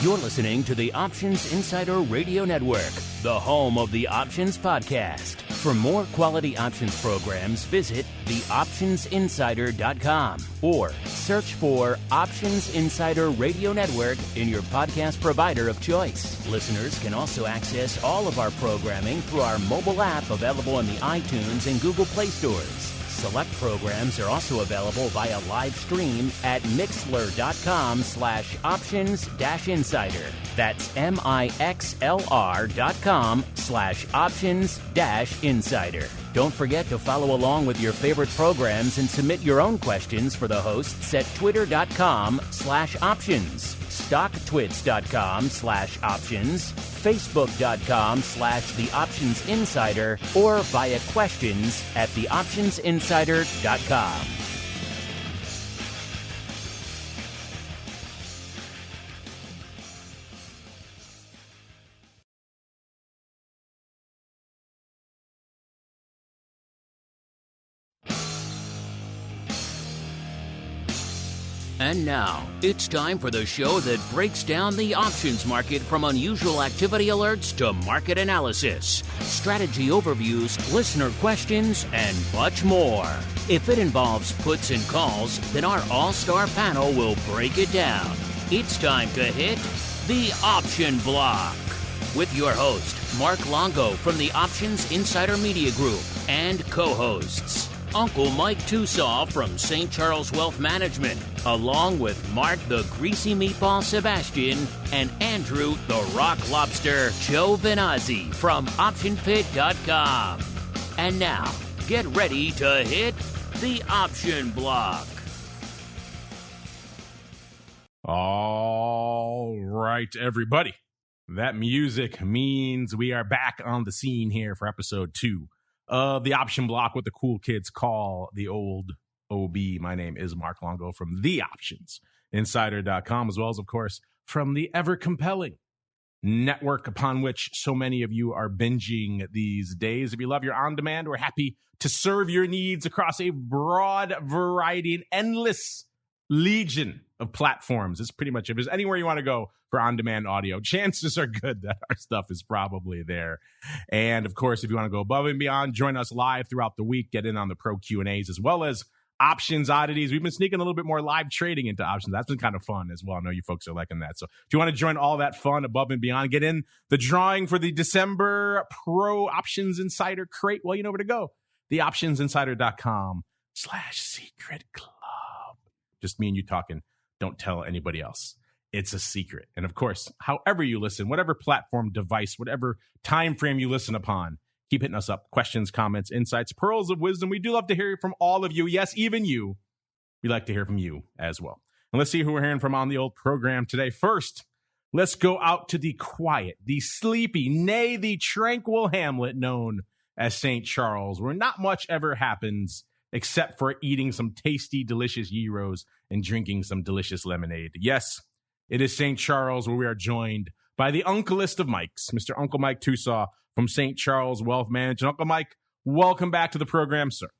You're listening to the Options Insider Radio Network, the home of the Options Podcast. For more quality options programs, visit theoptionsinsider.com or search for Options Insider Radio Network in your podcast provider of choice. Listeners can also access all of our programming through our mobile app available in the iTunes and Google Play stores. Select programs are also available via live stream at mixlr.com/options-insider. That's mixlr.com/options-insider. Don't forget to follow along with your favorite programs and submit your own questions for the hosts at twitter.com/options, stocktwits.com/options, facebook.com/theoptionsinsider, or via questions at theoptionsinsider.com. And now, it's time for the show that breaks down the options market from unusual activity alerts to market analysis, strategy overviews, listener questions, and much more. If it involves puts and calls, then our all-star panel will break it down. It's time to hit the Option Block with your host, Mark Longo from the Options Insider Media Group, and co-hosts, Uncle Mike TOSAW from St. Charles Wealth Management, along with Mark the Greasy Meatball Sebastian and Andrew the Rock Lobster GIOVINAZZI from OptionPit.com. And now, get ready to hit the Option Block. All right, everybody. That music means we are back on the scene here for episode 2 of the Option Block, what the cool kids call the old OB. My name is Mark Longo from theoptionsinsider.com, as well as, of course, from the ever-compelling network upon which so many of you are binging these days. If you love your on-demand, we're happy to serve your needs across a broad variety and endless legion of platforms. It's pretty much, if there's anywhere you want to go for on-demand audio, chances are good that our stuff is probably there. And of course, if you want to go above and beyond, join us live throughout the week, get in on the pro Q&As, as well as options oddities. We've been sneaking a little bit more live trading into options. That's been kind of fun as well. I know you folks are liking that. So if you want to join all that fun above and beyond, get in the drawing for the December Pro Options Insider Crate. Well, you know where to go. theoptionsinsider.com/secret club. Just me and you talking. Don't tell anybody else. It's a secret. And of course, however you listen, whatever platform, device, whatever time frame you listen upon, keep hitting us up. Questions, comments, insights, pearls of wisdom. We do love to hear from all of you. Yes, even you. We like to hear from you as well. And let's see who we're hearing from on the old program today. First, let's go out to the quiet, the sleepy, nay, the tranquil hamlet known as St. Charles, where not much ever happens except for eating some tasty, delicious gyros and drinking some delicious lemonade. Yes, it is St. Charles, where we are joined by the uncleest of Mikes, Mr. Uncle Mike TOSAW from St. Charles Wealth Management. Uncle Mike, welcome back to the program, sir.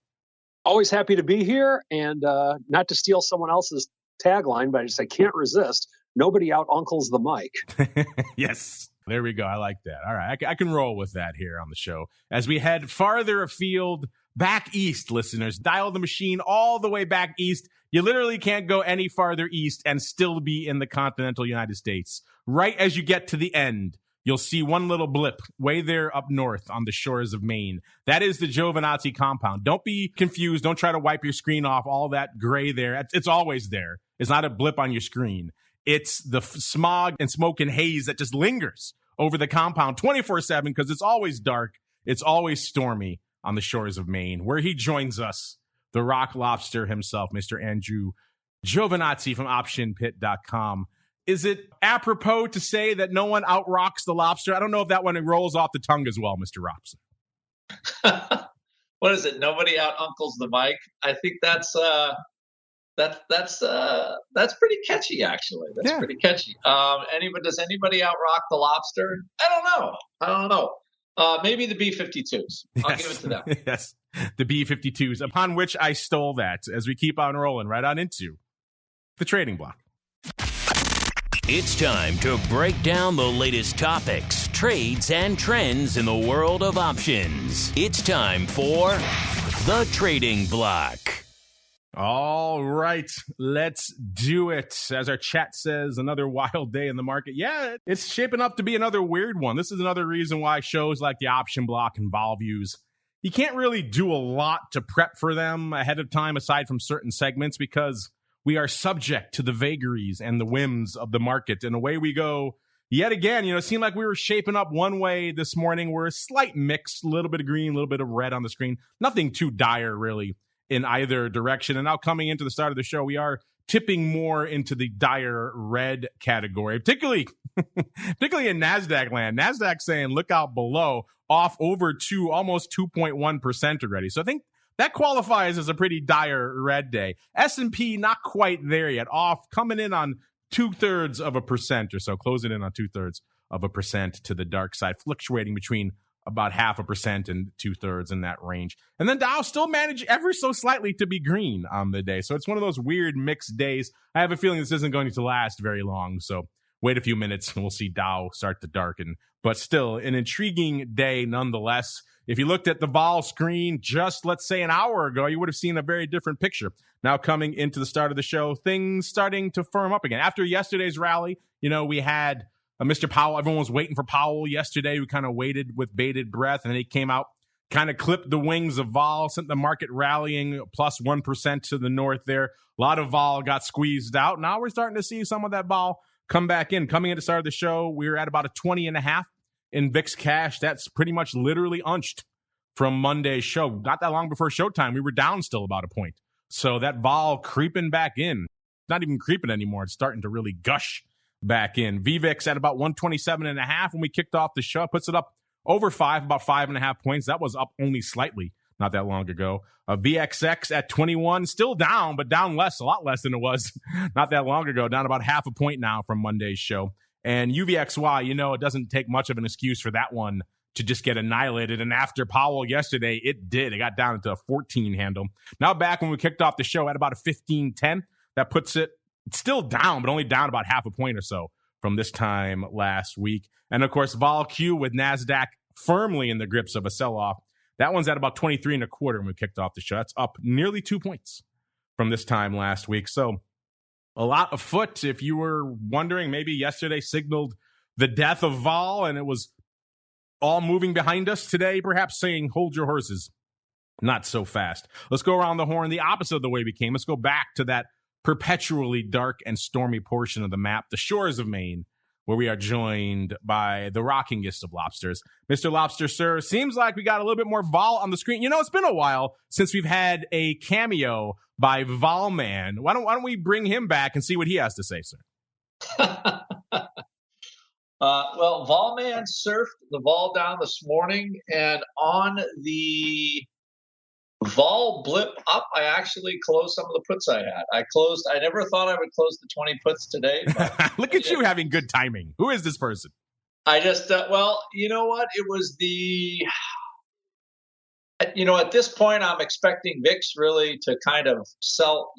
Always happy to be here, and not to steal someone else's tagline, but I can't resist. Nobody out-uncles the mic. Yes, there we go. I like that. All right, I can roll with that here on the show. As we head farther afield, back east, listeners, dial the machine all the way back east. You literally can't go any farther east and still be in the continental United States. Right as you get to the end, you'll see one little blip way there up north on the shores of Maine. That is the GIOVINAZZI compound. Don't be confused. Don't try to wipe your screen off. All that gray there, it's always there. It's not a blip on your screen. It's the smog and smoke and haze that just lingers over the compound 24/7 because it's always dark. It's always stormy on the shores of Maine, where he joins us, the Rock Lobster himself, Mr. Andrew GIOVINAZZI from OptionPit.com. Is it apropos to say that no one outrocks the lobster? I don't know if that one rolls off the tongue as well, Mr. Robson. What is it? Nobody out-uncles the mic. I think that's pretty catchy, actually. That's pretty catchy. Does anybody outrock the lobster? I don't know. Maybe the B-52s. I'll give it to them. Yes, the B-52s, upon which I stole that as we keep on rolling right on into the trading block. It's time to break down the latest topics, trades, and trends in the world of options. It's time for The Trading Block. All right, let's do it. As our chat says, another wild day in the market. Yeah, it's shaping up to be another weird one. This is another reason why shows like the Option Block and Vol Views, you can't really do a lot to prep for them ahead of time aside from certain segments because we are subject to the vagaries and the whims of the market. And away we go yet again. It seemed like we were shaping up one way this morning. We're a slight mix, a little bit of green, a little bit of red on the screen. Nothing too dire, really, in either direction. And now coming into the start of the show, we are tipping more into the dire red category, particularly in NASDAQ land. NASDAQ saying, look out below, off over to almost 2.1% already. So I think that qualifies as a pretty dire red day. S&P not quite there yet, off, coming in on 0.2% or so, closing in on 0.2% to the dark side, fluctuating between about 0.5% and 2/3 in that range. And then Dow still managed ever so slightly to be green on the day. So it's one of those weird mixed days. I have a feeling this isn't going to last very long. So wait a few minutes and we'll see Dow start to darken. But still, an intriguing day nonetheless. If you looked at the vol screen just, let's say, an hour ago, you would have seen a very different picture. Now coming into the start of the show, things starting to firm up again. After yesterday's rally, we had Mr. Powell. Everyone was waiting for Powell yesterday. We kind of waited with bated breath, and then he came out, kind of clipped the wings of vol, sent the market rallying plus 1% to the north there. A lot of vol got squeezed out. Now we're starting to see some of that vol come back in. Coming into the start of the show, we were at about a 20.5 in VIX cash. That's pretty much literally unched from Monday's show. Not that long before showtime, we were down still about a point. So that vol creeping back in, not even creeping anymore. It's starting to really gush back in. VVIX at about 127.5 when we kicked off the show, puts it up over 5, about 5.5 points. That was up only slightly not that long ago. VXX at 21, still down, but down less, a lot less than it was not that long ago, down about 0.5 point now from Monday's show. And UVXY, it doesn't take much of an excuse for that one to just get annihilated. And after Powell yesterday, it did. It got down into a 14 handle. Now back when we kicked off the show at about a 15.10, that puts it still down, but only down about 0.5 point or so from this time last week. And of course, Vol Q with NASDAQ firmly in the grips of a sell-off. That one's at about 23.25 when we kicked off the show. That's up nearly 2 points from this time last week. So a lot afoot. If you were wondering, maybe yesterday signaled the death of vol and it was all moving behind us today, perhaps saying, hold your horses. Not so fast. Let's go around the horn the opposite of the way we came. Let's go back to that perpetually dark and stormy portion of the map, the shores of Maine, where we are joined by the rockingest of lobsters. Mr. Lobster, sir, seems like we got a little bit more vol on the screen. It's been a while since we've had a cameo by Volman. Why don't we bring him back and see what he has to say, sir? Well, Volman surfed the vol down this morning, and on the vol blip up, I actually closed some of the puts I had. I never thought I would close the 20 puts today. But look at you having good timing. Who is this person? I just, well, you know what? It was at this point, I'm expecting VIX really to kind of sell,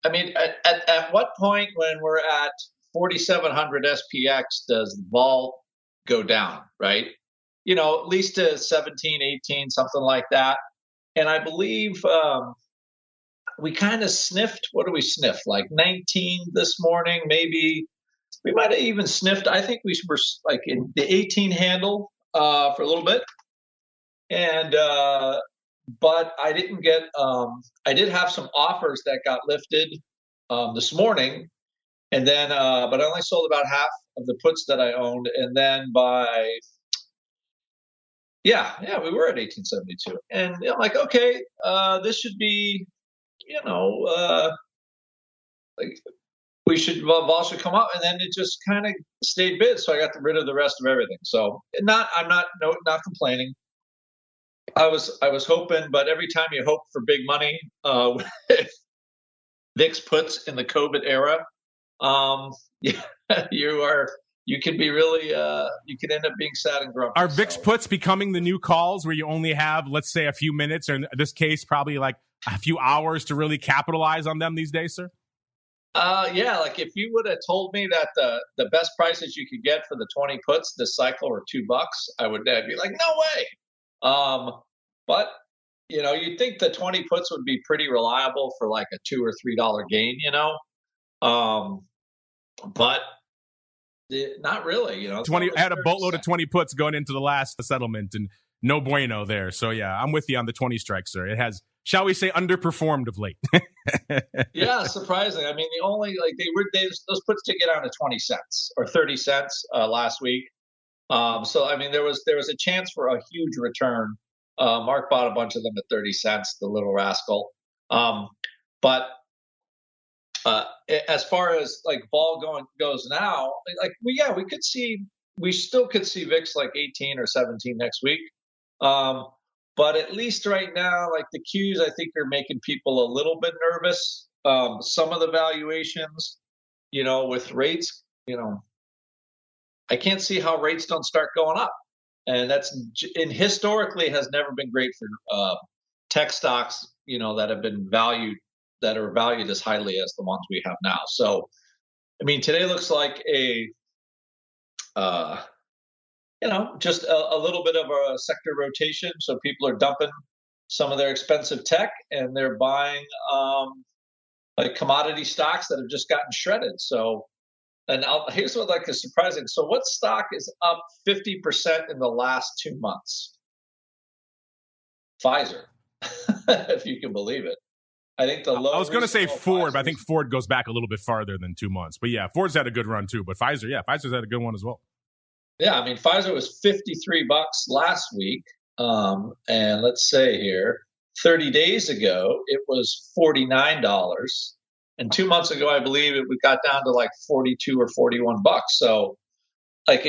at what point when we're at 4,700 SPX does the vol go down, right? At least to 17, 18, something like that. And I believe we kind of sniffed. What do we sniff? Like 19 this morning, maybe. We might have even sniffed. I think we were like in the 18 handle for a little bit. And but I didn't get. I did have some offers that got lifted this morning, and then but I only sold about half of the puts that I owned, and then by. Yeah, we were at 1872, and I'm like, okay, this should be, like vol should come up, and then it just kind of stayed bid, so I got rid of the rest of everything. So I'm not complaining. I was hoping, but every time you hope for big money with VIX puts in the COVID era, you can be really, you can end up being sad and grumpy. Are VIX puts becoming the new calls where you only have, let's say, a few minutes, or in this case, probably like a few hours to really capitalize on them these days, sir? Yeah, like if you would have told me that the best prices you could get for the 20 puts this cycle were $2, I'd be like, no way. But you'd think the 20 puts would be pretty reliable for like a $2 or $3 gain, but not really. 20 I had a boatload of 20 puts going into the last settlement, and no bueno there. So yeah, I'm with you on the 20 strike, sir. It has, shall we say, underperformed of late. Yeah, surprising. I mean, the only those puts did get down to 20 cents or 30 cents last week. So I mean, there was a chance for a huge return. Mark bought a bunch of them at 30 cents, the little rascal. But as far as like vol goes now, we still could see VIX like 18 or 17 next week. But at least right now, like the Qs, I think are making people a little bit nervous. Some of the valuations, with rates, I can't see how rates don't start going up. And historically has never been great for tech stocks, that are valued as highly as the ones we have now. So, I mean, today looks like just a little bit of a sector rotation. So people are dumping some of their expensive tech and they're buying like commodity stocks that have just gotten shredded. So, and here's what is surprising. So what stock is up 50% in the last 2 months? Pfizer, if you can believe it. I think I was going to say Ford, but I think Ford goes back a little bit farther than 2 months. But yeah, Ford's had a good run too. But Pfizer's had a good one as well. Yeah, I mean, Pfizer was $53 last week. And let's say here, 30 days ago, it was $49. And 2 months ago, I believe we got down to like 42 or 41 bucks. So like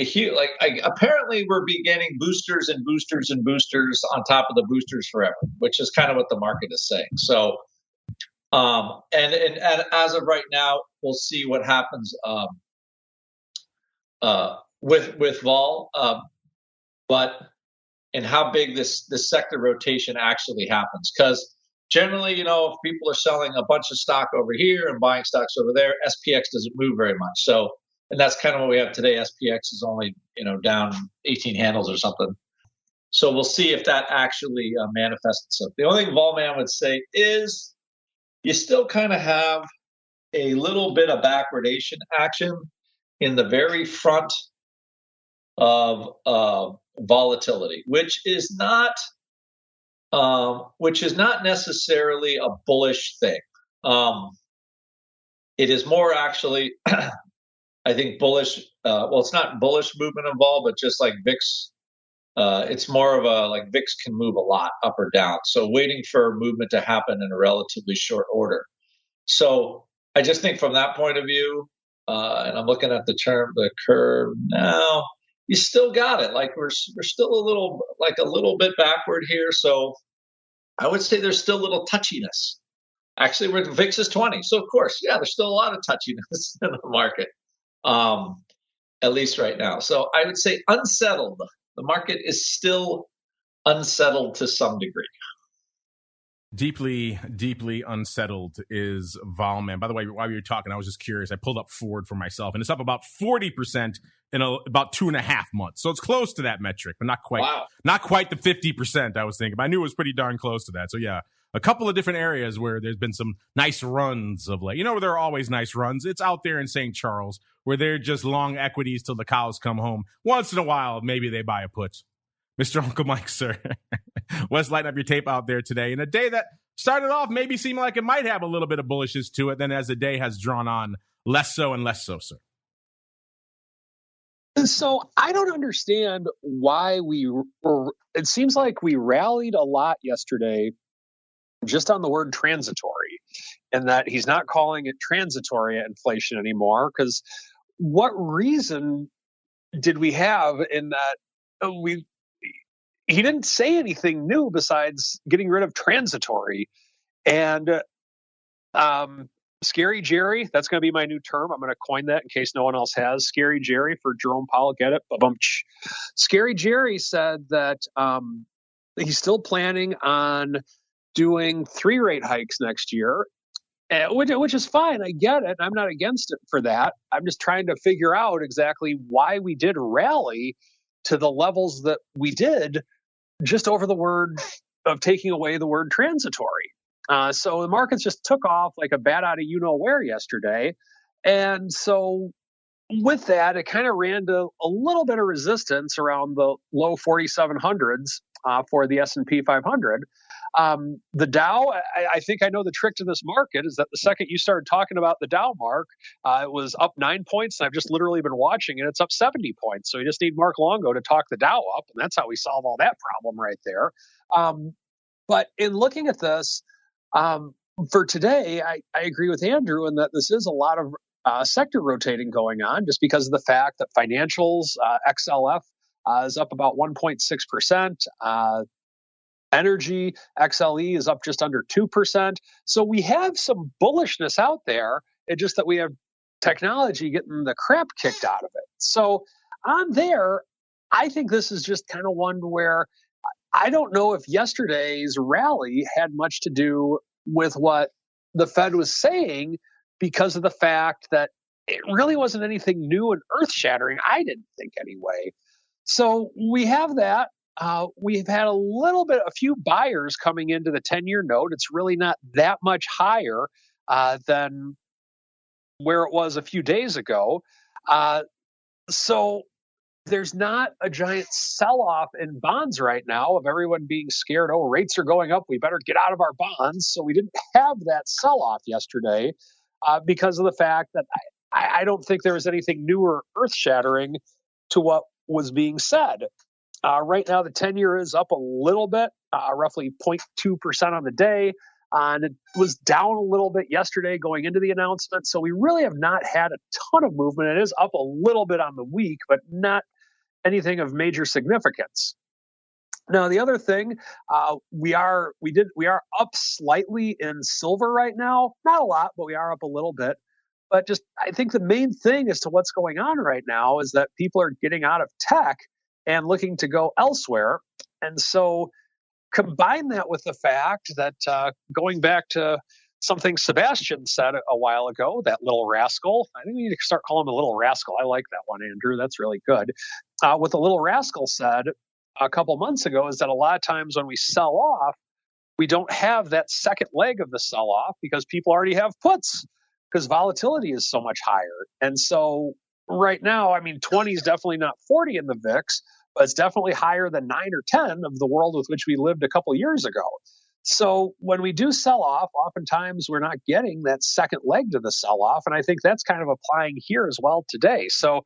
apparently we're beginning boosters and boosters and boosters on top of the boosters forever, which is kind of what the market is saying. So, and as of right now, we'll see what happens, with vol, and how big this sector rotation actually happens. Because generally, if people are selling a bunch of stock over here and buying stocks over there, SPX doesn't move very much. So, and that's kind of what we have today. SPX is only, down 18 handles or something. So we'll see if that actually manifests itself. The only thing Volman would say is you still kind of have a little bit of backwardation action in the very front of volatility, which is not necessarily a bullish thing. It is more actually, I think, bullish. It's not bullish movement of vol, but just like VIX. It's more of VIX can move a lot up or down. So waiting for movement to happen in a relatively short order. So I just think from that point of view, and I'm looking at the curve now, you still got it. Like we're still a little bit backward here. So I would say there's still a little touchiness. Actually, we're VIX is 20. So of course, yeah, there's still a lot of touchiness in the market, at least right now. So I would say unsettled. The market is still unsettled to some degree. Deeply, deeply unsettled is Volman. By the way, while you were talking, I was just curious. I pulled up Ford for myself, and it's up about 40% in about 2.5 months. So it's close to that metric, but not quite. Wow. Not quite the 50% I was thinking. But I knew it was pretty darn close to that. So yeah, a couple of different areas where there's been some nice runs of late. Where there are always nice runs. It's out there in St. Charles where they're just long equities till the cows come home. Once in a while, maybe they buy a put. Mr. Uncle Mike, sir. Let's lighten up your tape out there today. In a day that started off maybe seeming like it might have a little bit of bullishness to it, then as the day has drawn on, less so and less so, sir. So I don't understand why it seems like we rallied a lot yesterday just on the word transitory, and that he's not calling it transitory inflation anymore. Because what reason did we have in that he didn't say anything new besides getting rid of transitory. And Scary Jerry, that's going to be my new term. I'm going to coin that in case no one else has. Scary Jerry for Jerome Powell. Get it? Ba-bum-ch. Scary Jerry said that he's still planning on doing 3 rate hikes next year. which is fine. I get it. I'm not against it for that. I'm just trying to figure out exactly why we did rally to the levels that we did just over the word of taking away the word transitory. So the markets just took off like a bat out of you-know-where yesterday. And so with that, it kind of ran to a little bit of resistance around the low 4700s for the S&P 500. The Dow, I think I know the trick to this market is that the second you started talking about the Dow, Mark, it was up 9 points, and I've just literally been watching it. It's up 70 points. So you just need Mark Longo to talk the Dow up, and that's how we solve all that problem right there. But in looking at this, for today, I agree with Andrew in that this is a lot of sector rotating going on just because of the fact that financials, XLF, is up about 1.6%. Energy, XLE is up just under 2%. So we have some bullishness out there. It's just that we have technology getting the crap kicked out of it. So on there, I think this is just kind of one where I don't know if yesterday's rally had much to do with what the Fed was saying because of the fact that it really wasn't anything new and earth-shattering, I didn't think anyway. So we have that. We've had a few buyers coming into the 10-year note. It's really not that much higher than where it was a few days ago. So there's not a giant sell-off in bonds right now of everyone being scared, oh, rates are going up, we better get out of our bonds. So we didn't have that sell-off yesterday because of the fact that I don't think there was anything new or earth-shattering to what was being said. Right now, the 10-year is up a little bit, roughly 0.2% on the day, and it was down a little bit yesterday going into the announcement. So we really have not had a ton of movement. It is up a little bit on the week, but not anything of major significance. Now, the other thing, we are up slightly in silver right now. Not a lot, but we are up a little bit. But just, I think the main thing as to what's going on right now is that people are getting out of tech and looking to go elsewhere. And so combine that with the fact that going back to something Sebastian said a while ago, that little rascal, I think we need to start calling him a little rascal. I like that one, Andrew. That's really good. What the little rascal said a couple months ago is that a lot of times when we sell off, we don't have that second leg of the sell-off because people already have puts because volatility is so much higher. And so right now, I mean, 20 is definitely not 40 in the VIX, but it's definitely higher than 9 or 10 of the world with which we lived a couple of years ago. So when we do sell off, oftentimes we're not getting that second leg to the sell off. And I think that's kind of applying here as well today. So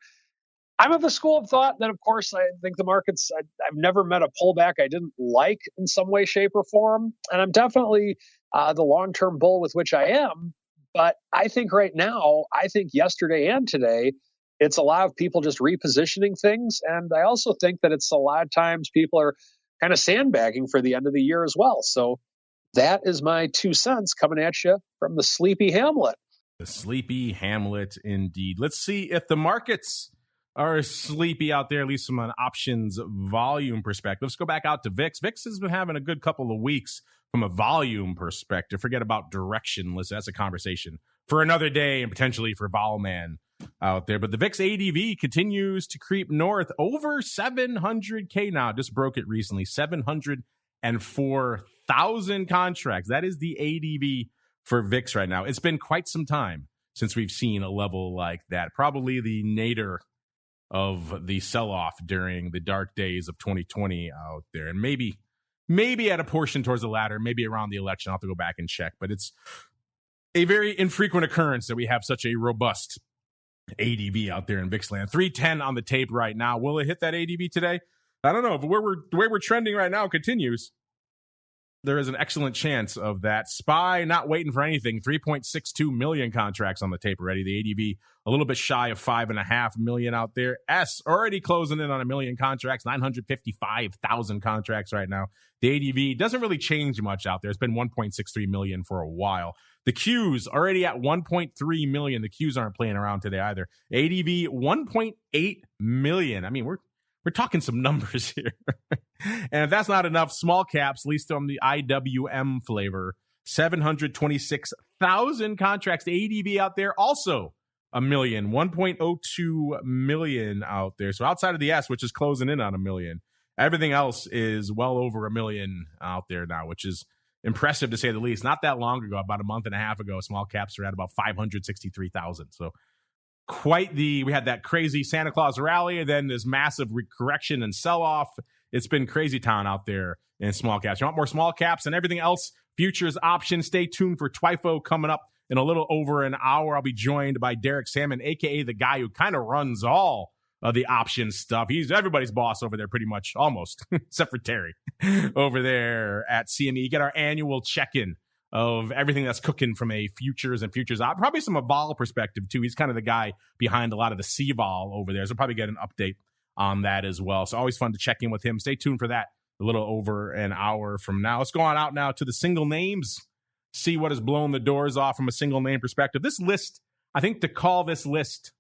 I'm of the school of thought that, of course, I think the markets, I've never met a pullback I didn't like in some way, shape, or form. And I'm definitely the long-term bull with which I am. But I think right now, I think yesterday and today, it's a lot of people just repositioning things. And I also think that it's a lot of times people are kind of sandbagging for the end of the year as well. So that is my 2 cents coming at you from the Sleepy Hamlet. The Sleepy Hamlet, indeed. Let's see if the markets are sleepy out there, at least from an options volume perspective. Let's go back out to VIX. VIX has been having a good couple of weeks from a volume perspective. Forget about directionless. That's a conversation for another day and potentially for Volman out there. But the VIX ADV continues to creep north over 700K now. Just broke it recently. 704,000 contracts. That is the ADV for VIX right now. It's been quite some time since we've seen a level like that. Probably the nadir of the sell-off during the dark days of 2020 out there. And maybe at a portion towards the latter, maybe around the election. I'll have to go back and check. But it's a very infrequent occurrence that we have such a robust ADV out there in VIX land. 310 on the tape right now. Will it hit that ADV today? I don't know. But the way we're trending right now continues, there is an excellent chance of that. SPY not waiting for anything. 3.62 million contracts on the tape already. The ADV a little bit shy of 5.5 million out there. S already closing in on 1 million contracts, 955,000 contracts right now. The ADV doesn't really change much out there. It's been 1.63 million for a while. The Qs already at 1.3 million. The Qs aren't playing around today either. ADV 1.8 million. I mean, we're talking some numbers here. And if that's not enough, small caps, at least on the IWM flavor, 726,000 contracts. The ADBE out there also a million, 1.02 million out there. So outside of the S, which is closing in on a million, everything else is well over a million out there now, which is impressive to say the least. Not that long ago, about a month and a half ago, small caps are at about 563,000. So we had that crazy Santa Claus rally, and then this massive correction and sell-off. It's been crazy town out there in small caps. You want more small caps and everything else, futures, options, stay tuned for TWIFO coming up in a little over an hour. I'll be joined by Derek Salmon, a.k.a. the guy who kind of runs all of the options stuff. He's everybody's boss over there pretty much, almost, except for Terry over there at CME. You get our annual check-in of everything that's cooking from a futures and futures op, probably some vol perspective too. He's kind of the guy behind a lot of the C-vol over there. So probably get an update on that as well. So always fun to check in with him. Stay tuned for that a little over an hour from now. Let's go on out now to the single names. See what has blown the doors off from a single name perspective. This list, I think to call this list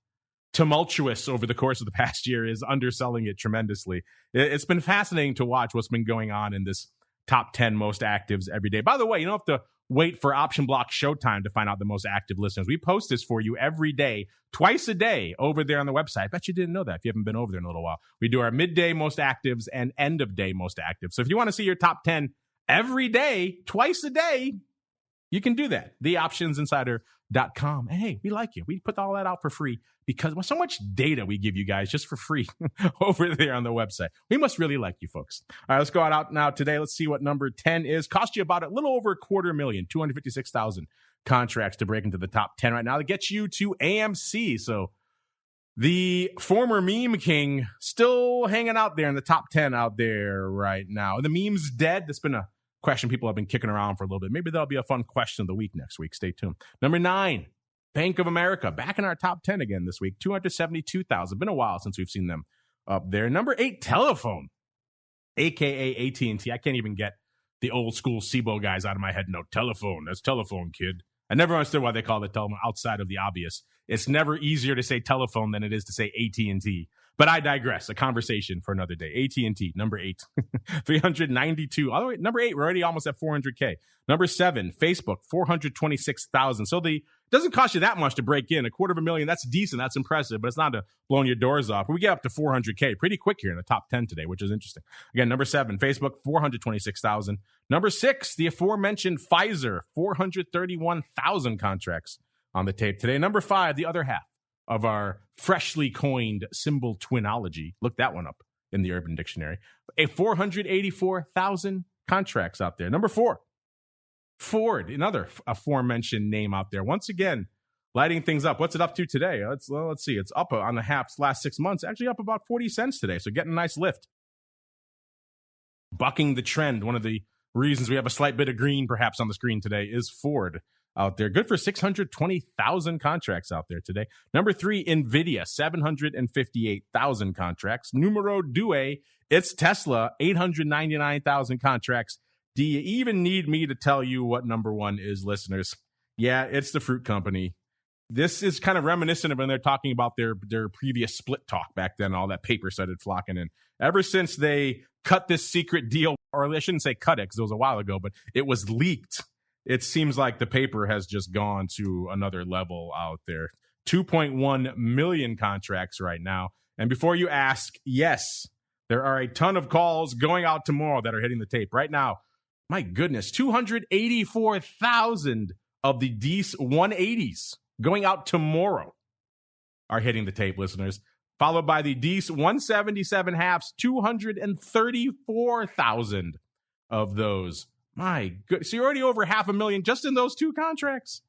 tumultuous over the course of the past year is underselling it tremendously. It's been fascinating to watch what's been going on in this top 10 most actives every day. By the way, you don't have to wait for Option Block Showtime to find out the most active listeners. We post this for you every day, twice a day over there on the website. I bet you didn't know that if you haven't been over there in a little while. We do our midday most actives and end of day most actives. So if you want to see your top 10 every day, twice a day, you can do that. TheOptionsInsider.com. And hey, we like you. We put all that out for free because so much data we give you guys just for free over there on the website. We must really like you folks. All right, let's go out now today. Let's see what number 10 is. Cost you about a little over 250,000, 256,000 contracts to break into the top 10 right now. That gets you to AMC. So the former meme king still hanging out there in the top 10 out there right now. The meme's dead. That's been a question people have been kicking around for a little bit. Maybe that'll be a fun question of the week next week. Stay tuned. Number 9, Bank of America, back in our top 10 again this week, 272,000. Been a while since we've seen them up there. Number 8, Telephone, a.k.a. AT&T. I can't even get the old school SIBO guys out of my head. No, Telephone. That's telephone, kid. I never understood why they call it telephone outside of the obvious. It's never easier to say telephone than it is to say AT&T. But I digress. A conversation for another day. AT&T, number 8. 392. All the way, number 8, we're already almost at 400K. Number 7, Facebook, 426,000. So it doesn't cost you that much to break in. 250,000, that's decent. That's impressive, but it's not to blowing your doors off. We get up to 400K pretty quick here in the top 10 today, which is interesting. Again, number 7, Facebook, 426,000. Number 6, the aforementioned Pfizer, 431,000 contracts on the tape today. Number 5, the other half of our freshly coined symbol twinology. Look that one up in the Urban Dictionary. 484,000 contracts out there. Number 4, Ford, another aforementioned name out there. Once again, lighting things up. What's it up to today? Let's see. It's up on the HAP's last 6 months, actually up about 40 cents today. So getting a nice lift. Bucking the trend. One of the reasons we have a slight bit of green perhaps on the screen today is Ford out there. Good for 620,000 contracts out there today. Number 3, NVIDIA, 758,000 contracts. Numero 2, it's Tesla, 899,000 contracts. Do you even need me to tell you what number 1 is, listeners? Yeah, it's the fruit company. This is kind of reminiscent of when they're talking about their previous split talk back then, all that paper started flocking in. Ever since they cut this secret deal, or I shouldn't say cut it because it was a while ago, but it was leaked. It seems like the paper has just gone to another level out there. 2.1 million contracts right now. And before you ask, yes, there are a ton of calls going out tomorrow that are hitting the tape. Right now, my goodness, 284,000 of the DEES 180s going out tomorrow are hitting the tape, listeners. Followed by the DEES 177 halves, 234,000 of those. My goodness. So you're already over 500,000 just in those 2 contracts.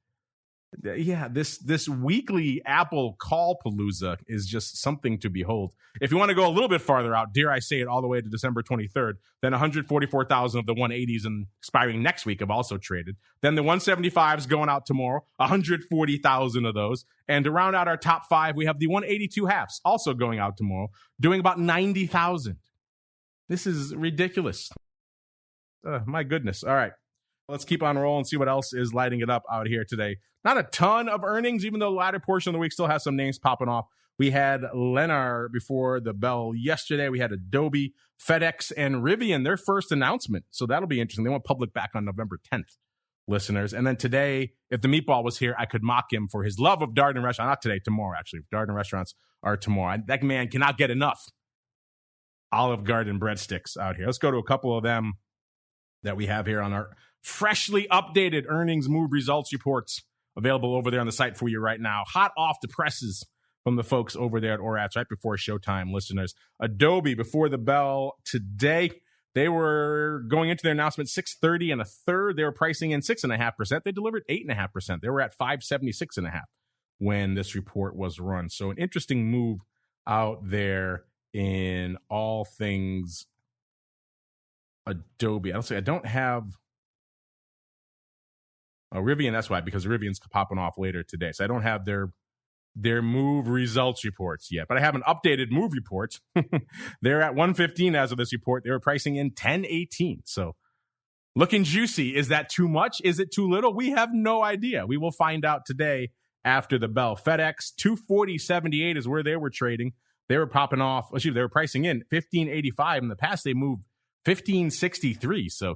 Yeah, this weekly Apple call palooza is just something to behold. If you want to go a little bit farther out, dare I say it, all the way to December 23rd, then 144,000 of the 180s and expiring next week have also traded. Then the 175s going out tomorrow, 140,000 of those. And to round out our top 5, we have the 182 halves also going out tomorrow, doing about 90,000. This is ridiculous. My goodness. All right. Let's keep on rolling and see what else is lighting it up out here today. Not a ton of earnings, even though the latter portion of the week still has some names popping off. We had Lennar before the bell yesterday. We had Adobe, FedEx, and Rivian, their first announcement. So that'll be interesting. They went public back on November 10th listeners. And then today, if the meatball was here, I could mock him for his love of Darden restaurants. Not today, tomorrow, actually. Darden restaurants are tomorrow. That man cannot get enough Olive Garden breadsticks out here. Let's go to a couple of them that we have here on our freshly updated earnings move results reports available over there on the site for you right now. Hot off the presses from the folks over there at ORATS right before showtime, listeners. Adobe, before the bell today, they were going into their announcement 6.30 and a third. They were pricing in 6.5%. They delivered 8.5%. They were at 576.5 when this report was run. So an interesting move out there in all things Adobe. I don't have RIVN. That's why, because RIVN's popping off later today. So I don't have their move results reports yet, but I have an updated move report. They're at 115 as of this report. They were pricing in 1018. So looking juicy. Is that too much? Is it too little? We have no idea. We will find out today after the bell. FedEx 240.78 is where they were trading. They were popping off. They were pricing in 1585. In the past, they moved 1563. So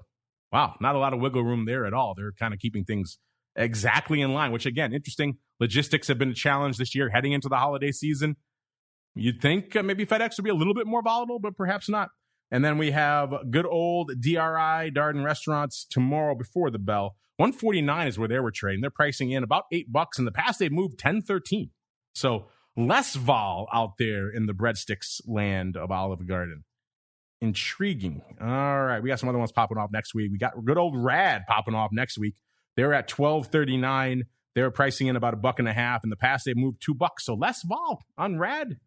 wow, not a lot of wiggle room there at all. They're kind of keeping things exactly in line, which again, interesting. Logistics have been a challenge this year heading into the holiday season. You'd think maybe FedEx would be a little bit more volatile, but perhaps not. And then we have good old DRI, Darden Restaurants, tomorrow before the bell. 149 is where they were trading. They're pricing in about $8. In the past, they moved 1013. So less vol out there in the breadsticks land of Olive Garden. Intriguing. All right, we got some other ones popping off next week. We got good old Rad popping off next week. They're at $12.39. They're pricing in about $1.50. In the past, they moved $2. So less vol on Rad.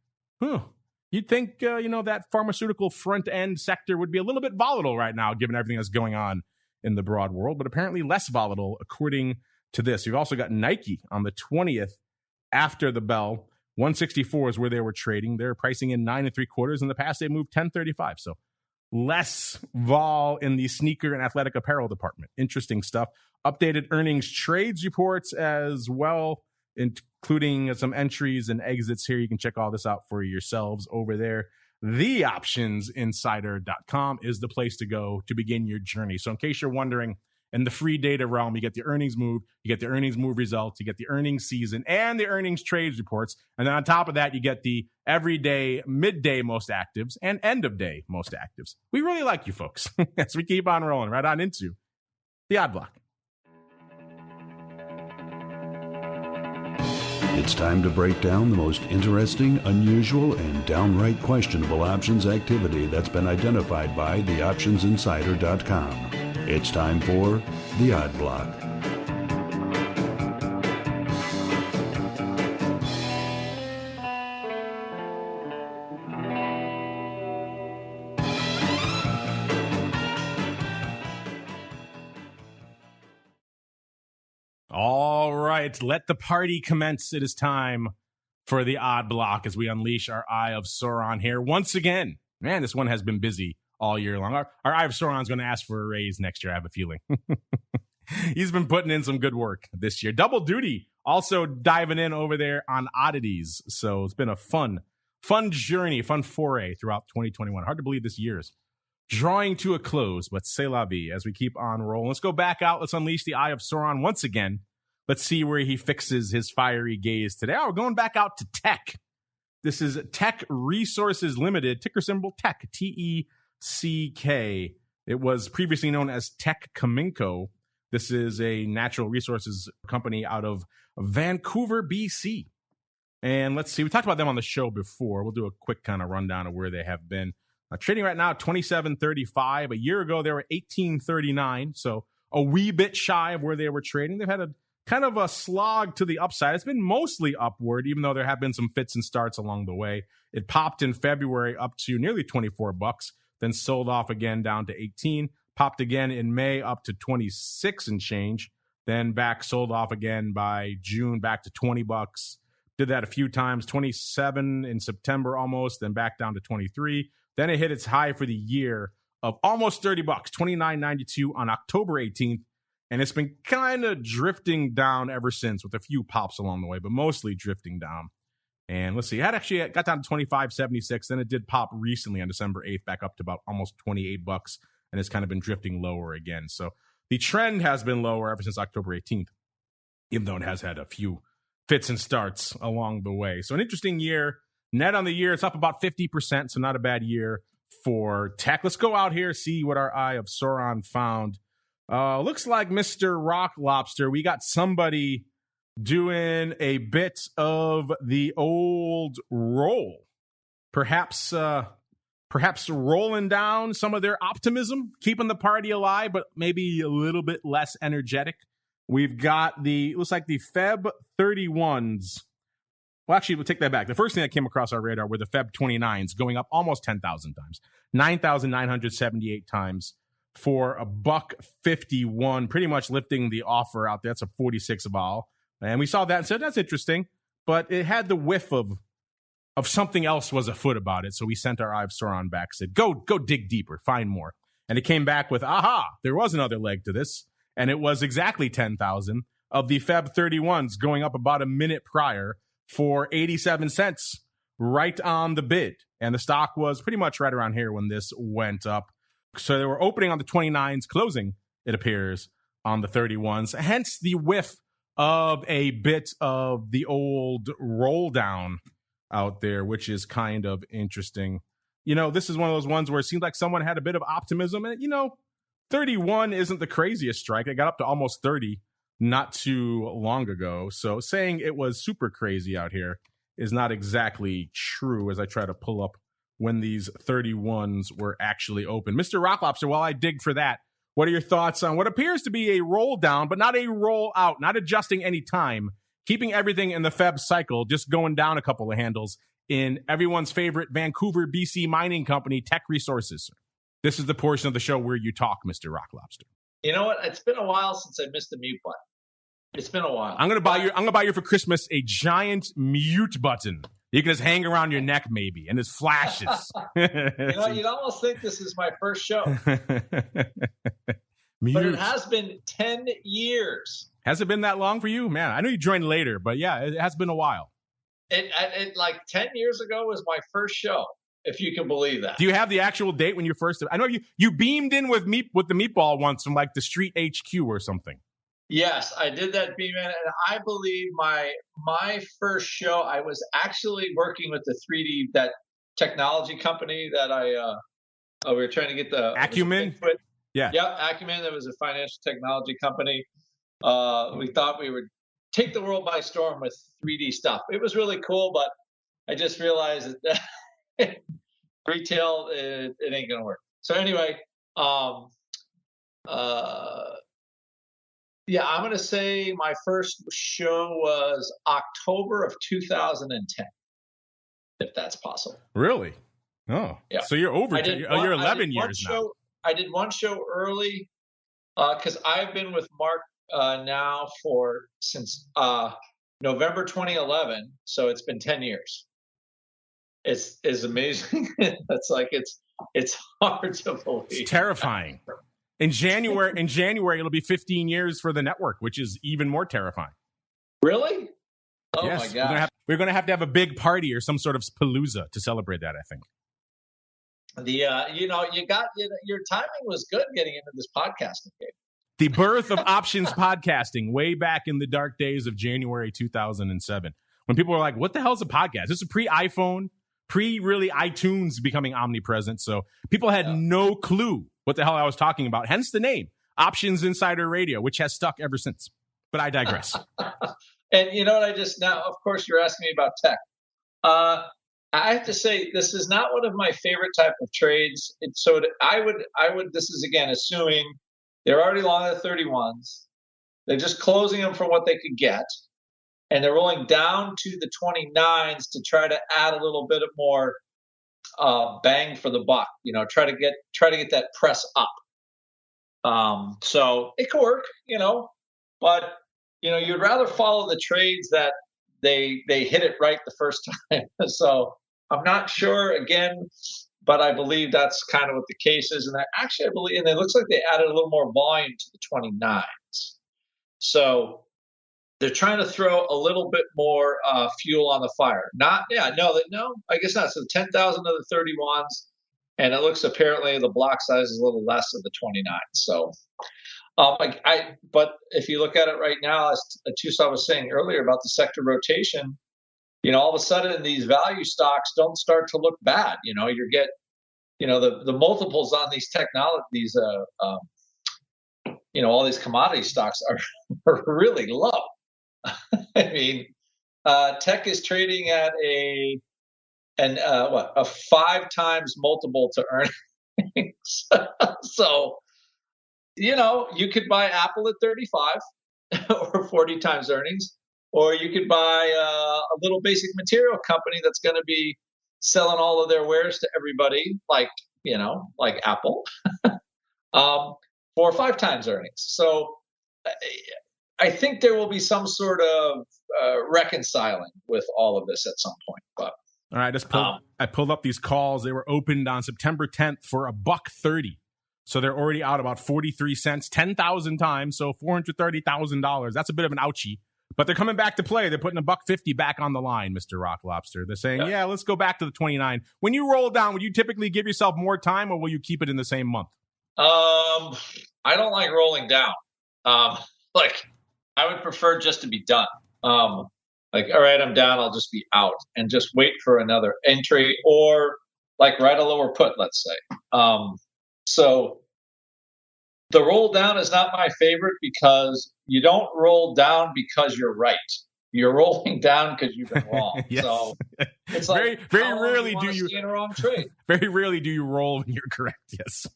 You'd think, that pharmaceutical front end sector would be a little bit volatile right now, given everything that's going on in the broad world, but apparently less volatile, according to this. You've also got Nike on the 20th after the bell. 164 is where they were trading. They're pricing in 9 3/4. In the past, they moved 1035. So less vol in the sneaker and athletic apparel department. Interesting stuff. Updated earnings trades reports as well, including some entries and exits here. You can check all this out for yourselves over there. TheOptionsInsider.com is the place to go to begin your journey. So in case you're wondering, in the free data realm, you get the earnings move, you get the earnings move results, you get the earnings season, and the earnings trades reports. And then on top of that, you get the everyday, midday most actives, and end of day most actives. We really like you folks as we keep on rolling right on into the Odd Block. It's time to break down the most interesting, unusual, and downright questionable options activity that's been identified by TheOptionsInsider.com. It's time for the Odd Block. All right, let the party commence. It is time for the Odd Block as we unleash our Eye of Sauron here once again. Man, this one has been busy all year long. Our Eye of Sauron's going to ask for a raise next year, I have a feeling. He's been putting in some good work this year. Double duty, also diving in over there on oddities. So it's been a fun journey, fun foray throughout 2021. Hard to believe this year's drawing to a close, but c'est la vie as we keep on rolling. Let's go back out. Let's unleash the Eye of Sauron once again. Let's see where he fixes his fiery gaze today. Oh, we're going back out to TECK. This is TECK Resources Limited, ticker symbol TECK, TECK. It was previously known as TECK Cominco. This is a natural resources company out of Vancouver, BC. And let's see, we talked about them on the show before. We'll do a quick kind of rundown of where they have been. Trading right now at $27.35. A year ago, they were $18.39, so a wee bit shy of where they were trading. They've had a kind of a slog to the upside. It's been mostly upward, even though there have been some fits and starts along the way. It popped in February up to nearly $24, then sold off again down to 18, popped again in May up to 26 and change, then back sold off again by June back to $20. Did that a few times, 27 in September almost, then back down to 23. Then it hit its high for the year of almost $30, $29.92 on October 18th. And it's been kind of drifting down ever since with a few pops along the way, but mostly drifting down. And let's see, it got down to $25.76. Then it did pop recently on December 8th, back up to about almost $28. And it's kind of been drifting lower again. So The trend has been lower ever since October 18th, even though it has had a few fits and starts along the way. So an interesting year. Net on the year, it's up about 50%, so not a bad year for tech. Let's go out here, see what our eye of Sauron found. Looks like Mr. Rock Lobster. We got somebody doing a bit of the old roll. Perhaps rolling down some of their optimism, keeping the party alive, but maybe a little bit less energetic. We've got looks like the Feb 31s. Well, actually, we'll take that back. The first thing that came across our radar were the Feb 29s going up almost 10,000 times, 9,978 times for $1.51, pretty much lifting the offer out there. That's a 46 vol. And we saw that and said, that's interesting. But it had the whiff of something else was afoot about it. So we sent our eye of Sauron back, said, go dig deeper, find more. And it came back with, aha, there was another leg to this. And it was exactly 10,000 of the Feb 31s going up about a minute prior for 87 cents, right on the bid. And the stock was pretty much right around here when this went up. So they were opening on the 29s, closing, it appears, on the 31s. Hence the whiff of a bit of the old roll down out there, which is kind of interesting. You know, this is one of those ones where it seemed like someone had a bit of optimism. And, 31 isn't the craziest strike. It got up to almost 30 not too long ago. So saying it was super crazy out here is not exactly true, as I try to pull up when these 31s were actually open. Mr. Rock Lobster, while I dig for that, what are your thoughts on what appears to be a roll down, but not a roll out, not adjusting any time, keeping everything in the Feb cycle, just going down a couple of handles in everyone's favorite Vancouver, BC mining company, Teck Resources? This is the portion of the show where you talk, Mr. Rock Lobster. You know what? It's been a while since I missed the mute button. It's been a while. I'm gonna buy you for Christmas a giant mute button. You can just hang around your neck, maybe, and it flashes. You'd almost think this is my first show. But it has been 10 years. Has it been that long for you? Man, I know you joined later, but yeah, it has been a while. It like 10 years ago was my first show, if you can believe that. Do you have the actual date when you first? I know you beamed in with the meatball once from like the Street HQ or something. Yes, I did that beam in, and I believe my first show, I was actually working with the 3D, that technology company that we were trying to get the Acumen. Yeah, Acumen. That was a financial technology company. We thought we would take the world by storm with 3D stuff. It was really cool, but I just realized that retail, it ain't gonna work. So anyway, yeah, I'm going to say my first show was October of 2010, if that's possible. Really? Oh, yeah. So you're over. You're 11 years now. I did one show early because I've been with Mark now since November 2011. So it's been 10 years. It's amazing. It's hard to believe. It's terrifying. In January, it'll be 15 years for the network, which is even more terrifying. Really? Oh yes, my gosh. We're going to have a big party or some sort of palooza to celebrate that, I think. Your timing was good getting into this podcasting game. The birth of options podcasting way back in the dark days of January 2007, when people were like, what the hell is a podcast? This is pre-iPhone, pre-really iTunes becoming omnipresent. So people had no clue what the hell I was talking about. Hence the name, Options Insider Radio, which has stuck ever since. But I digress. And you know what now, of course, you're asking me about tech. I have to say, this is not one of my favorite type of trades. I would, this is again, assuming they're already long at 31s. They're just closing them for what they could get. And they're rolling down to the 29s to try to add a little bit of more bang for the buck, try to get that press up. So it could work, but you'd rather follow the trades that they hit it right the first time. So I'm not sure again, but I believe that's kind of what the case is. And I believe, and it looks like they added a little more volume to the 29s. So they're trying to throw a little bit more fuel on the fire. No, I guess not. So 10,000 of the 31s, and it looks apparently the block size is a little less of the 29s. So But if you look at it right now, as TOSAW was saying earlier about the sector rotation, all of a sudden these value stocks don't start to look bad. You get, the multiples on these technologies, all these commodity stocks are really low. I mean, TECK is trading at a 5 times multiple to earnings. So, you could buy Apple at 35 or 40 times earnings, or you could buy a little basic material company that's going to be selling all of their wares to everybody, like Apple, for 5 times earnings. So I think there will be some sort of reconciling with all of this at some point. But all right, I pulled up these calls. They were opened on September 10th for $1.30. So they're already out about 43 cents, 10,000 times. So $430,000. That's a bit of an ouchie. But they're coming back to play. They're putting $1.50 back on the line, Mr. Rock Lobster. They're saying, yeah, let's go back to the 29. When you roll down, would you typically give yourself more time, or will you keep it in the same month? I don't like rolling down. I would prefer just to be done. All right, I'm down. I'll just be out and just wait for another entry, or write a lower put, let's say. So the roll down is not my favorite, because you don't roll down because you're right. You're rolling down because you've been wrong. Yes. So it's very rarely do you in a wrong trade. Very rarely do you roll when you're correct. Yes.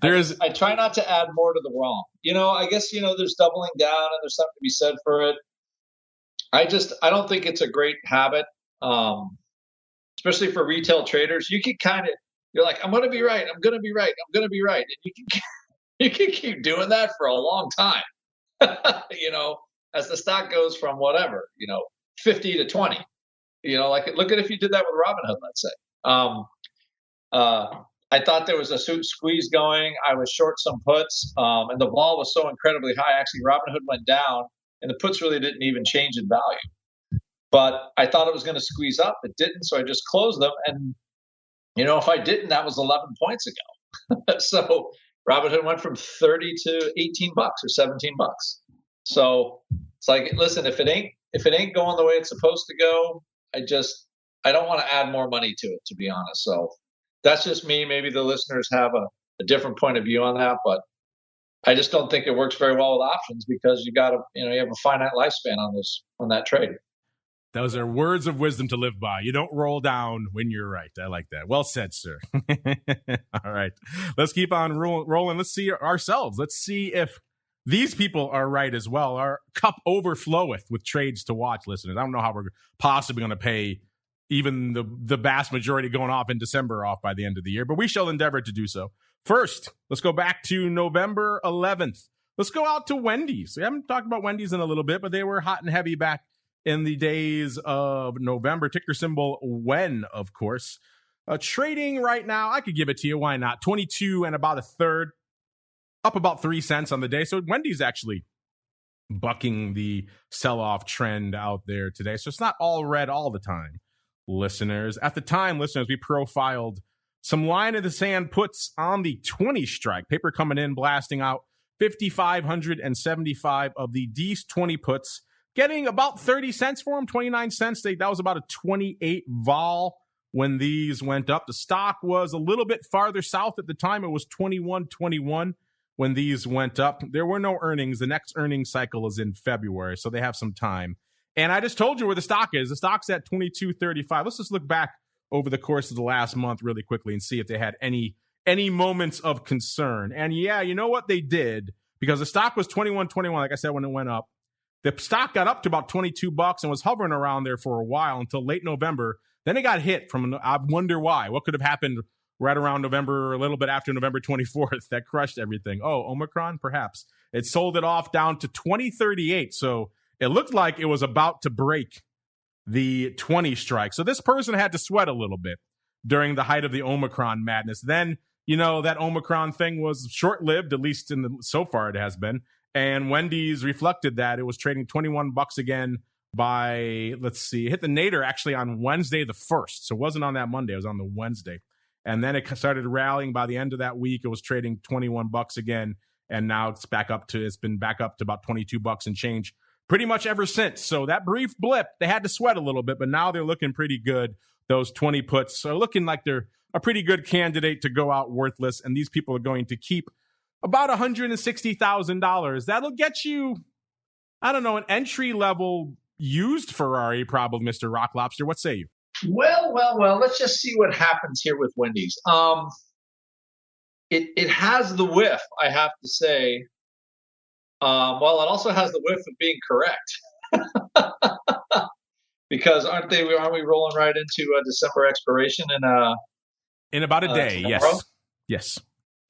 I try not to add more to the wrong. I guess there's doubling down, and there's something to be said for it. I don't think it's a great habit, especially for retail traders. You can you're like, I'm going to be right. I'm going to be right. I'm going to be right. And you can keep doing that for a long time. As the stock goes from 50 to 20, look at if you did that with Robinhood, let's say. I thought there was a squeeze going. I was short some puts, and the vol was so incredibly high. Actually, Robinhood went down, and the puts really didn't even change in value. But I thought it was going to squeeze up. It didn't, so I just closed them. And, if I didn't, that was 11 points ago. So Robinhood went from 30 to $18 or $17. So it's like, listen, if it ain't going the way it's supposed to go, I don't want to add more money to it, to be honest. So that's just me. Maybe the listeners have a different point of view on that, but I just don't think it works very well with options, because you have a finite lifespan on that trade. Those are words of wisdom to live by. You don't roll down when you're right. I like that. Well said, sir. All right. Let's keep on rolling. Let's see ourselves. Let's see if these people are right as well. Our cup overfloweth with trades to watch, listeners. I don't know how we're possibly going to pay even the vast majority going off in December off by the end of the year, but we shall endeavor to do so. First, let's go back to November 11th. Let's go out to Wendy's. We haven't talked about Wendy's in a little bit, but they were hot and heavy back in the days of November. Ticker symbol WEN, of course. Trading right now, I could give it to you. Why not? 22 and about a third, up about 3 cents on the day. So Wendy's actually bucking the sell-off trend out there today. So it's not all red all the time, listeners. At the time, listeners, we profiled some line in the sand puts on the 20 strike. Paper coming in, blasting out 5,575 of the D's 20 puts, getting about 30 cents for them, 29 cents. That was about a 28 vol when these went up. The stock was a little bit farther south at the time. It was 21.21 when these went up. There were no earnings. The next earnings cycle is in February, so they have some time. And I just told you where the stock is. The stock's at 22.35. Let's just look back over the course of the last month really quickly and see if they had any moments of concern. And yeah, you know what they did? Because the stock was 21.21, like I said, when it went up. The stock got up to about $22 and was hovering around there for a while until late November. Then it got hit from, I wonder why. What could have happened right around November, a little bit after November 24th that crushed everything? Oh, Omicron, perhaps. It sold it off down to 20.38. So it looked like it was about to break the 20 strike. So this person had to sweat a little bit during the height of the Omicron madness. Then, that Omicron thing was short-lived, at least so far it has been. And Wendy's reflected that. It was trading $21 again by, let's see, hit the nadir actually on Wednesday the 1st. So it wasn't on that Monday. It was on the Wednesday. And then it started rallying. By the end of that week, it was trading $21 again. And now it's been back up to about $22 and change pretty much ever since. So that brief blip, they had to sweat a little bit, but now they're looking pretty good. Those 20 puts are looking like they're a pretty good candidate to go out worthless. And these people are going to keep about $160,000. That'll get you, I don't know, an entry level used Ferrari, probably, Mr. Rock Lobster. What say you? Well. Let's just see what happens here with Wendy's. It has the whiff, I have to say. It also has the whiff of being correct. Because aren't we rolling right into a December expiration in about a day? Tomorrow? Yes.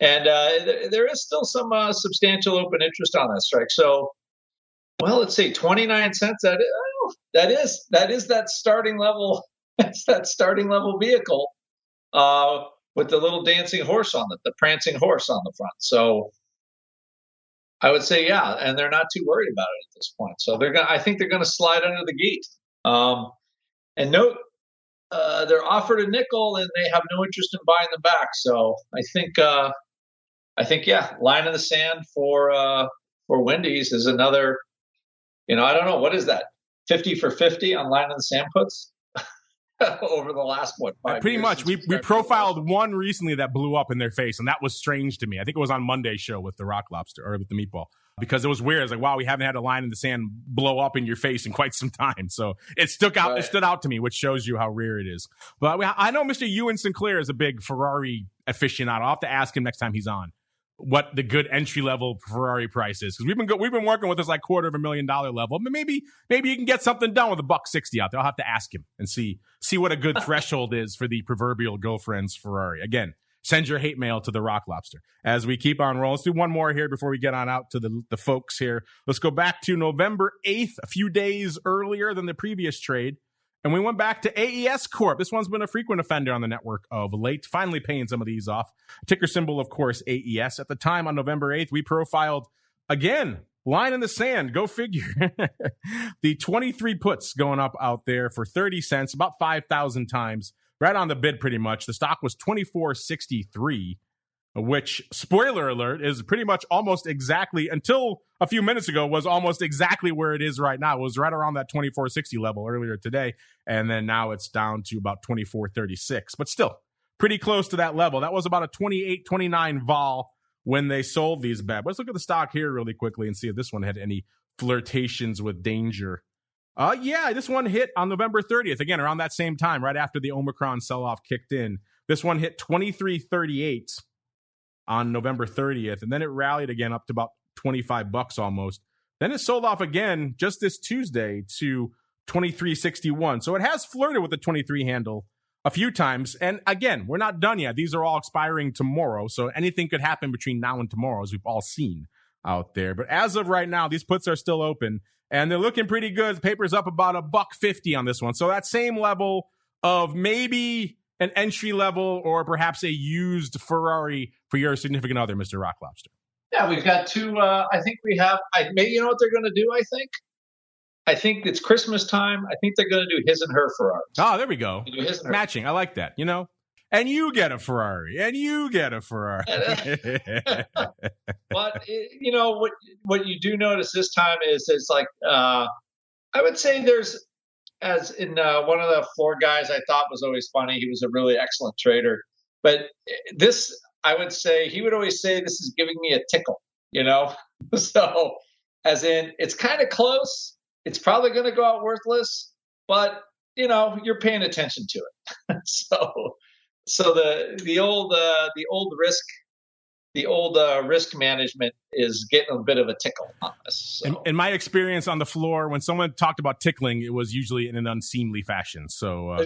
And there is still some substantial open interest on that strike. So, let's see, 29 cents. That is that starting level. That's that starting level vehicle with the little dancing horse on it, the prancing horse on the front. So I would say, yeah, and they're not too worried about it at this point. So I think they're gonna slide under the gate. And note, they're offered a nickel and they have no interest in buying them back. So I think, yeah, line in the sand for Wendy's is another, I don't know, what is that? 50 for 50 on line in the sand puts over the last, 5 pretty years much. We profiled one recently that blew up in their face, and that was strange to me. I think it was on Monday's show with the Rock Lobster or with the Meatball, because it was weird. It's like, wow, we haven't had a line in the sand blow up in your face in quite some time. So it stuck out. Right. It stood out to me, which shows you how rare it is. But I know Mr. Ewan Sinclair is a big Ferrari aficionado. I'll have to ask him next time he's on what the good entry level Ferrari price is, because we've been working with this like $250,000 level. But maybe you can get something done with $160 out there. I'll have to ask him and see what a good threshold is for the proverbial girlfriend's Ferrari. Again, send your hate mail to the Rock Lobster. As we keep on rolling, let's do one more here before we get on out to the folks here. Let's go back to November 8th, a few days earlier than the previous trade. And we went back to AES Corp. This one's been a frequent offender on the network of late, finally paying some of these off. Ticker symbol, of course, AES. At the time on November 8th, we profiled, again, line in the sand, go figure. The 23 puts going up out there for 30 cents, about 5,000 times, right on the bid pretty much. The stock was $24.63, which, spoiler alert, is pretty much almost exactly, until a few minutes ago, was almost exactly where it is right now. It was right around that $24.60 level earlier today, and then now it's down to about $24.36, but still pretty close to that level. That was about a 28, 29 vol when they sold these bad. Let's look at the stock here really quickly and see if this one had any flirtations with danger. Yeah, this one hit on November 30th, again, around that same time, right after the Omicron sell-off kicked in. This one hit $23.38 on November 30th, and then it rallied again up to about $25 almost. Then it sold off again just this Tuesday to $23.61. So it has flirted with the 23 handle a few times. And again, we're not done yet. These are all expiring tomorrow, so anything could happen between now and tomorrow, as we've all seen out there. But as of right now, these puts are still open, and they're looking pretty good. The paper's up about $1.50 on this one. So that same level of maybe an entry level or perhaps a used Ferrari for your significant other, Mr. Rock Lobster. Yeah, we've got two. I think we have. Maybe you know what they're going to do. I think it's Christmas time. I think they're going to do his and her Ferraris. Oh, there we go. Matching. I like that. And you get a Ferrari, and you get a Ferrari. But what you do notice this time is it's like I would say there's, as in one of the floor guys I thought was always funny. He was a really excellent trader, but this, I would say, he would always say, this is giving me a tickle, So as in, it's kind of close. It's probably going to go out worthless, but you're paying attention to it. So the old risk management is getting a bit of a tickle on this. So. In my experience on the floor, when someone talked about tickling, it was usually in an unseemly fashion. So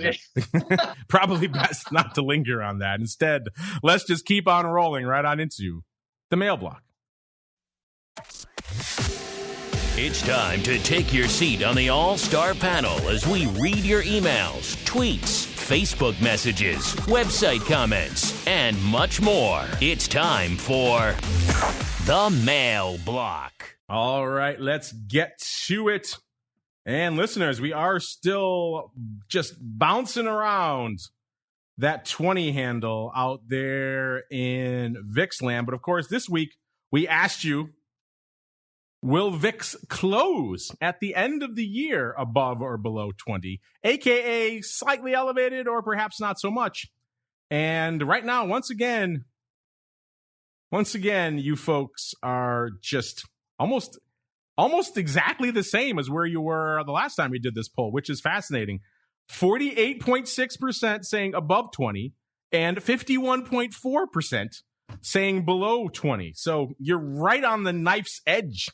probably best not to linger on that. Instead, let's just keep on rolling right on into the mail block. It's time to take your seat on the All-Star panel as we read your emails, tweets, Facebook messages, website comments, and much more. It's time for the mail block. All right, let's get to it. And listeners, we are still just bouncing around that 20 handle out there in VIX land. But of course, this week we asked you, will VIX close at the end of the year above or below 20, aka slightly elevated or perhaps not so much? And right now, once again, you folks are just almost exactly the same as where you were the last time we did this poll, which is fascinating. 48.6% saying above 20 and 51.4% saying below 20. So you're right on the knife's edge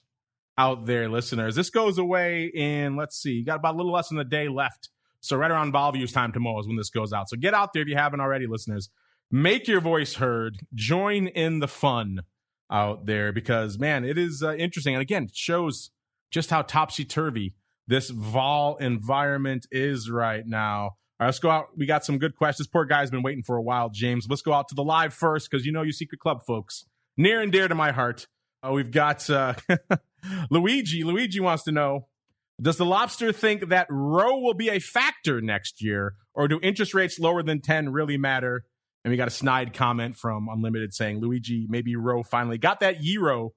out there, listeners. This goes away in, let's see, you got about a little less than a day left. So right around Volview's time tomorrow is when this goes out. So get out there if you haven't already, listeners. Make your voice heard. Join in the fun out there because, man, it is interesting. And again, it shows just how topsy-turvy this vol environment is right now. All right, let's go out. We got some good questions. Poor guy's been waiting for a while, James. Let's go out to the live first because you know you secret club folks. Near and dear to my heart. We've got Luigi. Luigi wants to know, does the Lobster think that Roe will be a factor next year, or do interest rates lower than 10 really matter? And we got a snide comment from Unlimited saying, Luigi, maybe Roe finally got that Euro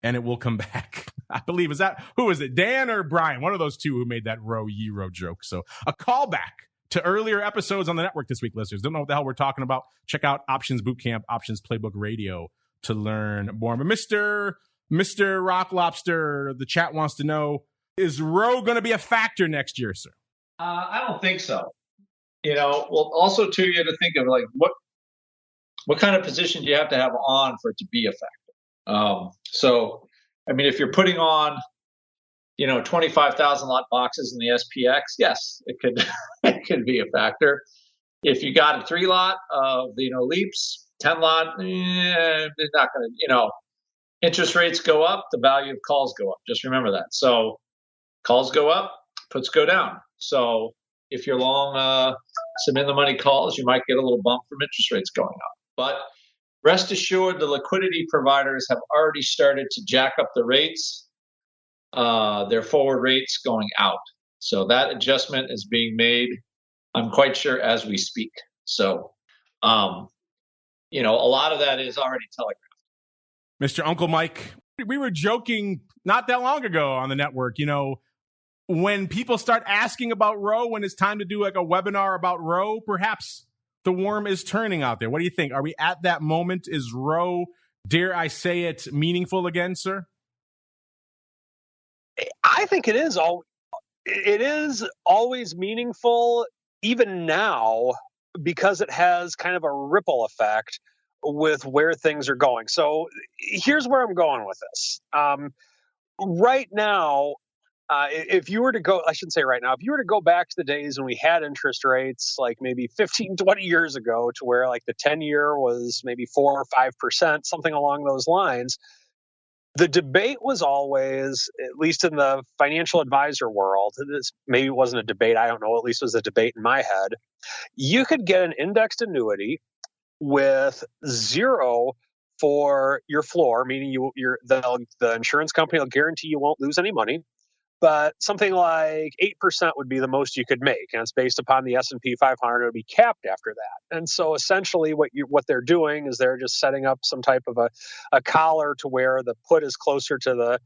and it will come back. I believe, who is it, Dan or Brian? One of those two who made that Roe Euro joke. So a callback to earlier episodes on the network this week, listeners. Don't know what the hell we're talking about. Check out Options Bootcamp, Options Playbook Radio to learn more. But Mr. Rock Lobster, the chat wants to know, is Roe going to be a factor next year, sir? I don't think so. Well, also too, you have to think of like what kind of position do you have to have on for it to be a factor. So, I mean, if you're putting on, 25,000 lot boxes in the SPX, yes, it could it could be a factor. If you got a 3 lot of leaps, 10 lot, it's not going to. Interest rates go up, the value of calls go up. Just remember that. So calls go up, puts go down. So if you're long some in the money calls, you might get a little bump from interest rates going up. But rest assured, the liquidity providers have already started to jack up the rates, their forward rates going out. So that adjustment is being made, I'm quite sure, as we speak. So, a lot of that is already telegraphed. Mr. Uncle Mike, we were joking not that long ago on the network, when people start asking about Roe, when it's time to do like a webinar about Roe, perhaps the worm is turning out there. What do you think? Are we at that moment? Is Roe, dare I say it, meaningful again, sir? I think it is always meaningful, even now, because it has kind of a ripple effect with where things are going. So here's where I'm going with this. Right now, if you were to go, I shouldn't say right now, if you were to go back to the days when we had interest rates like maybe 15, 20 years ago to where like the 10-year was maybe 4 or 5%, something along those lines, the debate was always, at least in the financial advisor world, this maybe wasn't a debate, I don't know, at least it was a debate in my head. You could get an indexed annuity with 0 for your floor, meaning the insurance company will guarantee you won't lose any money, but something like 8% would be the most you could make, and it's based upon the S&P 500. It would be capped after that. And so essentially what they're doing is they're just setting up some type of a collar to where the put is closer to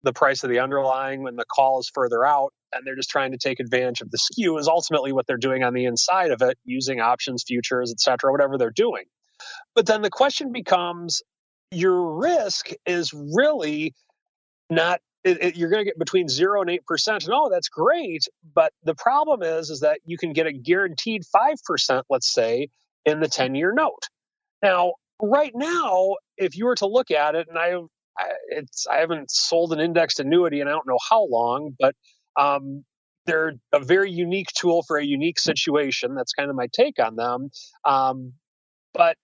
the price of the underlying when the call is further out, and they're just trying to take advantage of the skew is ultimately what they're doing on the inside of it, using options, futures, et cetera, whatever they're doing. But then the question becomes, your risk is really not, you're going to get between 0 and 8%. And that's great. But the problem is that you can get a guaranteed 5%, let's say, in the 10-year note. Now, right now, if you were to look at it, and I haven't sold an indexed annuity in I don't know how long, but they're a very unique tool for a unique situation. That's kind of my take on them. But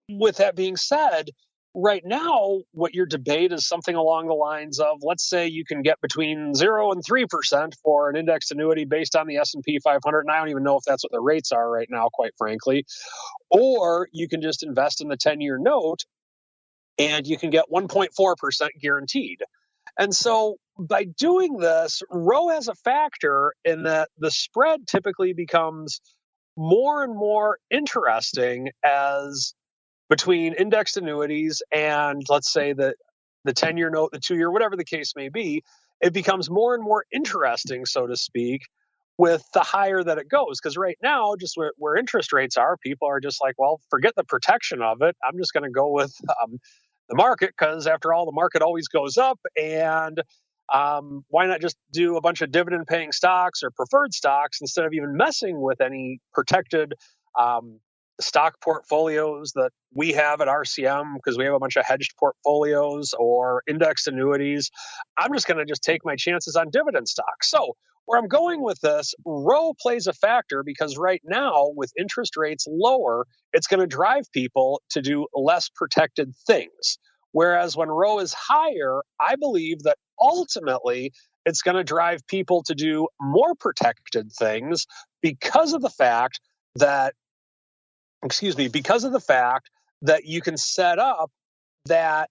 with that being said, right now, what your debate is something along the lines of, let's say you can get between 0 and 3% for an indexed annuity based on the S&P 500. And I don't even know if that's what the rates are right now, quite frankly. Or you can just invest in the 10-year note and you can get 1.4% guaranteed. And so by doing this, Roe has a factor in that the spread typically becomes more and more interesting as between indexed annuities and, let's say, the 10-year note, the 2-year, whatever the case may be, it becomes more and more interesting, so to speak, with the higher that it goes. Because right now, just where interest rates are, people are just like, well, forget the protection of it. I'm just going to go with the market, because after all, the market always goes up. And why not just do a bunch of dividend paying stocks or preferred stocks instead of even messing with any protected stock portfolios that we have at RCM, because we have a bunch of hedged portfolios or indexed annuities. I'm just going to just take my chances on dividend stocks. So where I'm going with this, Roe plays a factor, because right now with interest rates lower, it's going to drive people to do less protected things. Whereas when Roe is higher, I believe that ultimately it's going to drive people to do more protected things because of the fact that you can set up that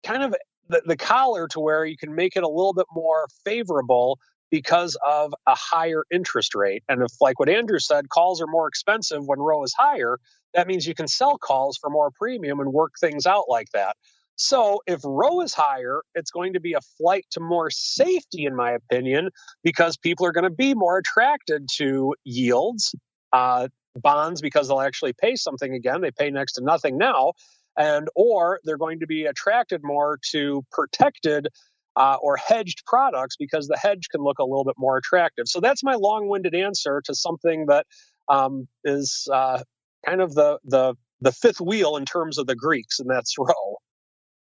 kind of the collar to where you can make it a little bit more favorable because of a higher interest rate. And if, like what Andrew said, calls are more expensive when Roe is higher, that means you can sell calls for more premium and work things out like that. So if Roe is higher, it's going to be a flight to more safety, in my opinion, because people are going to be more attracted to yields, bonds, because they'll actually pay something again. They pay next to nothing now. Or they're going to be attracted more to protected or hedged products, because the hedge can look a little bit more attractive. So that's my long-winded answer to something that is kind of the fifth wheel in terms of the Greeks, and that's Roe.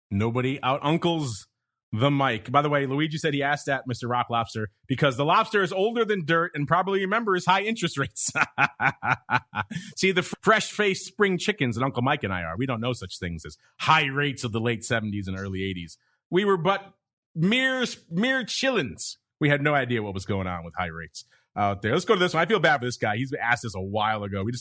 Nobody out uncles the mic. By the way, Luigi said he asked that, Mr. Rock Lobster, because the lobster is older than dirt and probably remembers high interest rates. See, the fresh-faced spring chickens that Uncle Mike and I are, we don't know such things as high rates of the late 70s and early 80s. We were but mere chillins. We had no idea what was going on with high rates out there. Let's go to this one. I feel bad for this guy. He's asked this a while ago. We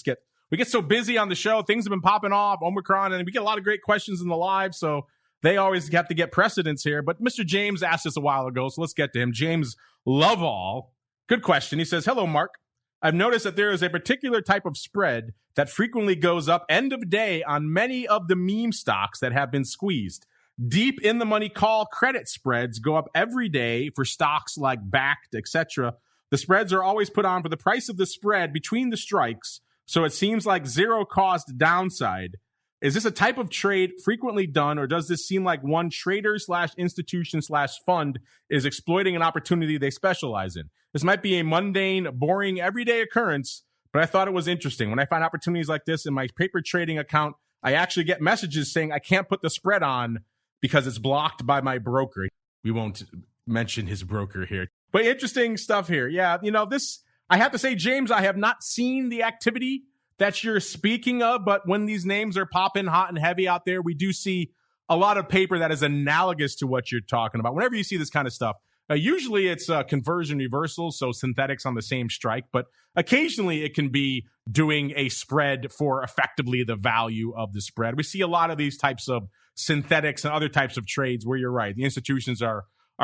get so busy on the show. Things have been popping off, Omicron, and we get a lot of great questions in the live, so they always have to get precedence here. But Mr. James asked this a while ago, so let's get to him. James Lovall, good question. He says, hello, Mark. I've noticed that there is a particular type of spread that frequently goes up end of day on many of the meme stocks that have been squeezed. Deep in the money call credit spreads go up every day for stocks like Backed, etc. The spreads are always put on for the price of the spread between the strikes, so it seems like zero cost downside. Is this a type of trade frequently done, or does this seem like one trader / institution / fund is exploiting an opportunity they specialize in? This might be a mundane, boring, everyday occurrence, but I thought it was interesting. When I find opportunities like this in my paper trading account, I actually get messages saying I can't put the spread on because it's blocked by my broker. We won't mention his broker here. But interesting stuff here. Yeah, this, I have to say, James, I have not seen the activity that you're speaking of, but when these names are popping hot and heavy out there, we do see a lot of paper that is analogous to what you're talking about. Whenever you see this kind of stuff, usually it's conversion reversals, so synthetics on the same strike, but occasionally it can be doing a spread for effectively the value of the spread. We see a lot of these types of synthetics and other types of trades where you're right. The institutions are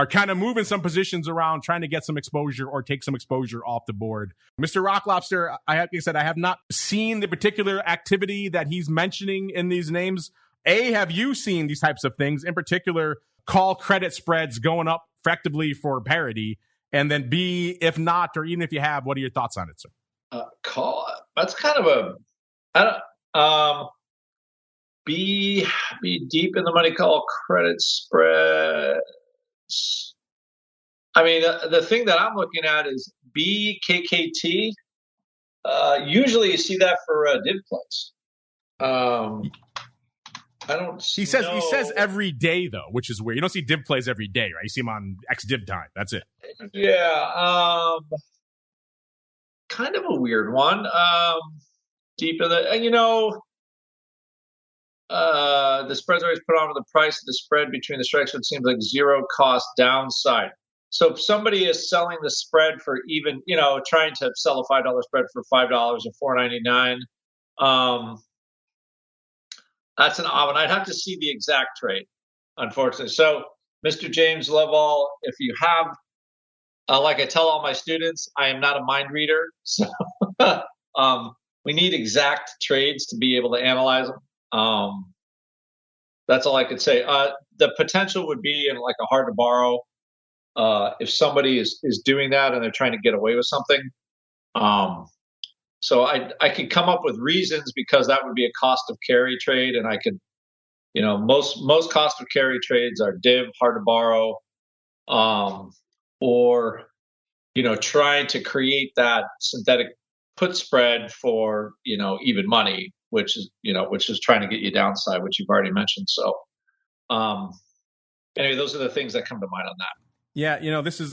kind of moving some positions around, trying to get some exposure or take some exposure off the board. Mr. Rock Lobster, like I said, I have not seen the particular activity that he's mentioning in these names. A, have you seen these types of things, in particular, call credit spreads going up effectively for parity? And then B, if not, or even if you have, what are your thoughts on it, sir? That's kind of be deep in the money call credit spread. I mean, the thing that I'm looking at is BKKT. Usually you see that for div plays. I don't. He says every day though, which is weird. You don't see div plays every day, right? You see them on X div time. That's it. Yeah. Kind of a weird one. Deep in the, the spread's always put on with the price of the spread between the strikes, so it seems like zero cost downside. So if somebody is selling the spread for even, trying to sell a $5 spread for $5 or $4.99, that's an odd one. I'd have to see the exact trade, unfortunately. So, Mr. James Lovell, if you have, like I tell all my students, I am not a mind reader. So we need exact trades to be able to analyze them. That's all I could say. The potential would be in like a hard to borrow. If somebody is doing that and they're trying to get away with something. So I could come up with reasons, because that would be a cost of carry trade. And I could, most cost of carry trades are div, hard to borrow, or, trying to create that synthetic put spread for, even money, which is trying to get you downside, which you've already mentioned. So, anyway, those are the things that come to mind on that. Yeah,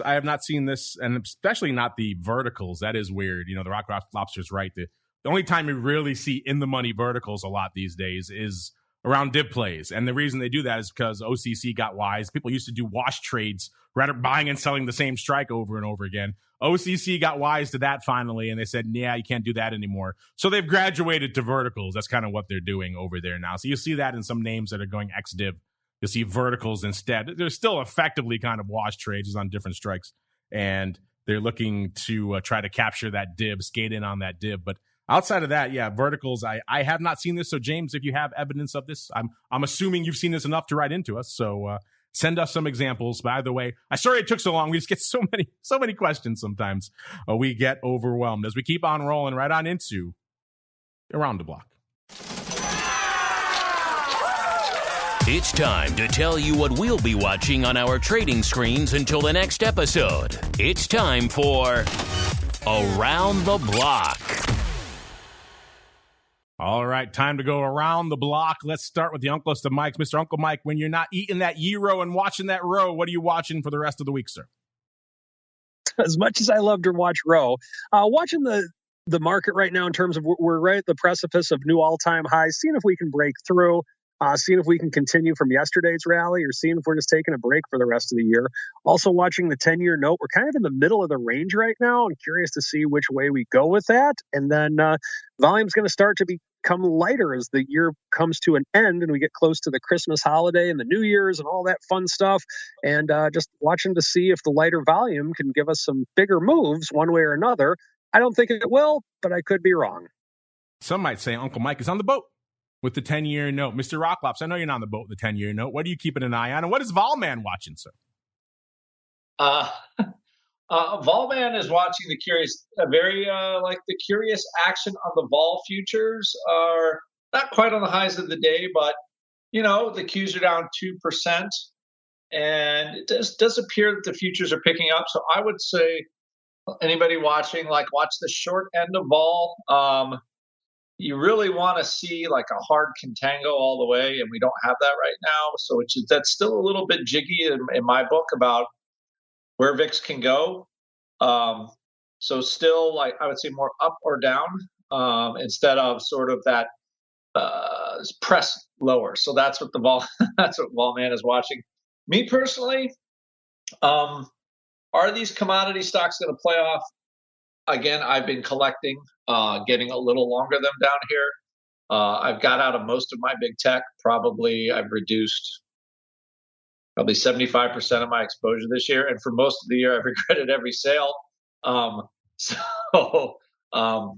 I have not seen this, and especially not the verticals. That is weird. The Rock Lobster's right. The only time we really see in the money verticals a lot these days is around div plays. And the reason they do that is because OCC got wise. People used to do wash trades, rather buying and selling the same strike over and over again. OCC got wise to that finally, and they said, yeah, you can't do that anymore. So they've graduated to verticals. That's kind of what they're doing over there now. So you see that in some names that are going ex-div. You'll see verticals instead. They're still effectively kind of wash trades on different strikes, and they're looking to try to capture that div, skate in on that div. But outside of that, yeah, verticals, I have not seen this. So James, if you have evidence of this, I'm assuming you've seen this enough to write into us. So send us some examples. By the way, I'm sorry it took so long. We just get so many questions sometimes. We get overwhelmed as we keep on rolling right on into Around the Block. It's time to tell you what we'll be watching on our trading screens until the next episode. It's time for Around the Block. All right, time to go around the block. Let's start with the Unklest of Mikes. Mr. Uncle Mike, when you're not eating that gyro and watching that row, what are you watching for the rest of the week, sir? As much as I love to watch row, watching the market right now in terms of we're right at the precipice of new all-time highs, seeing if we can break through. Seeing if we can continue from yesterday's rally, or seeing if we're just taking a break for the rest of the year. Also watching the 10-year note. We're kind of in the middle of the range right now. I'm curious to see which way we go with that. And then volume's going to start to become lighter as the year comes to an end and we get close to the Christmas holiday and the New Year's and all that fun stuff. And just watching to see if the lighter volume can give us some bigger moves one way or another. I don't think it will, but I could be wrong. Some might say Uncle Mike is on the boat with the 10-year note. Mr. Rocklops, I know you're not on the boat with the 10-year note. What are you keeping an eye on? And what is Volman watching, sir? Volman is watching the curious, the curious action on the vol futures are not quite on the highs of the day, but, the Qs are down 2%. And it does appear that the futures are picking up. So I would say anybody watching, watch the short end of vol. You really want to see a hard contango all the way, and we don't have that right now. So that's still a little bit jiggy in my book about where VIX can go. So still, I would say more up or down instead of sort of that press lower. So that's what that's what Volman is watching. Me personally, are these commodity stocks going to play off? Again, I've been collecting, getting a little longer them down here. I've got out of most of my big tech. I've reduced 75% of my exposure this year. And for most of the year, I've regretted every sale. But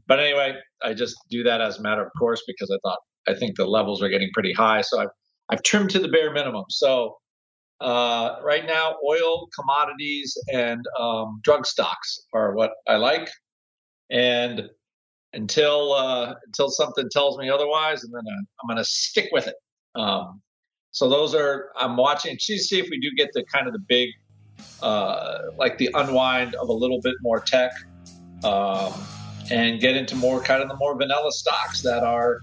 anyway, I just do that as a matter of course, because I think the levels are getting pretty high. So I've trimmed to the bare minimum. So right now, oil, commodities, and drug stocks are what I like. And until something tells me otherwise, and then I'm going to stick with it. So those I'm watching to see if we do get the kind of the big, the unwind of a little bit more tech, and get into more kind of the more vanilla stocks that are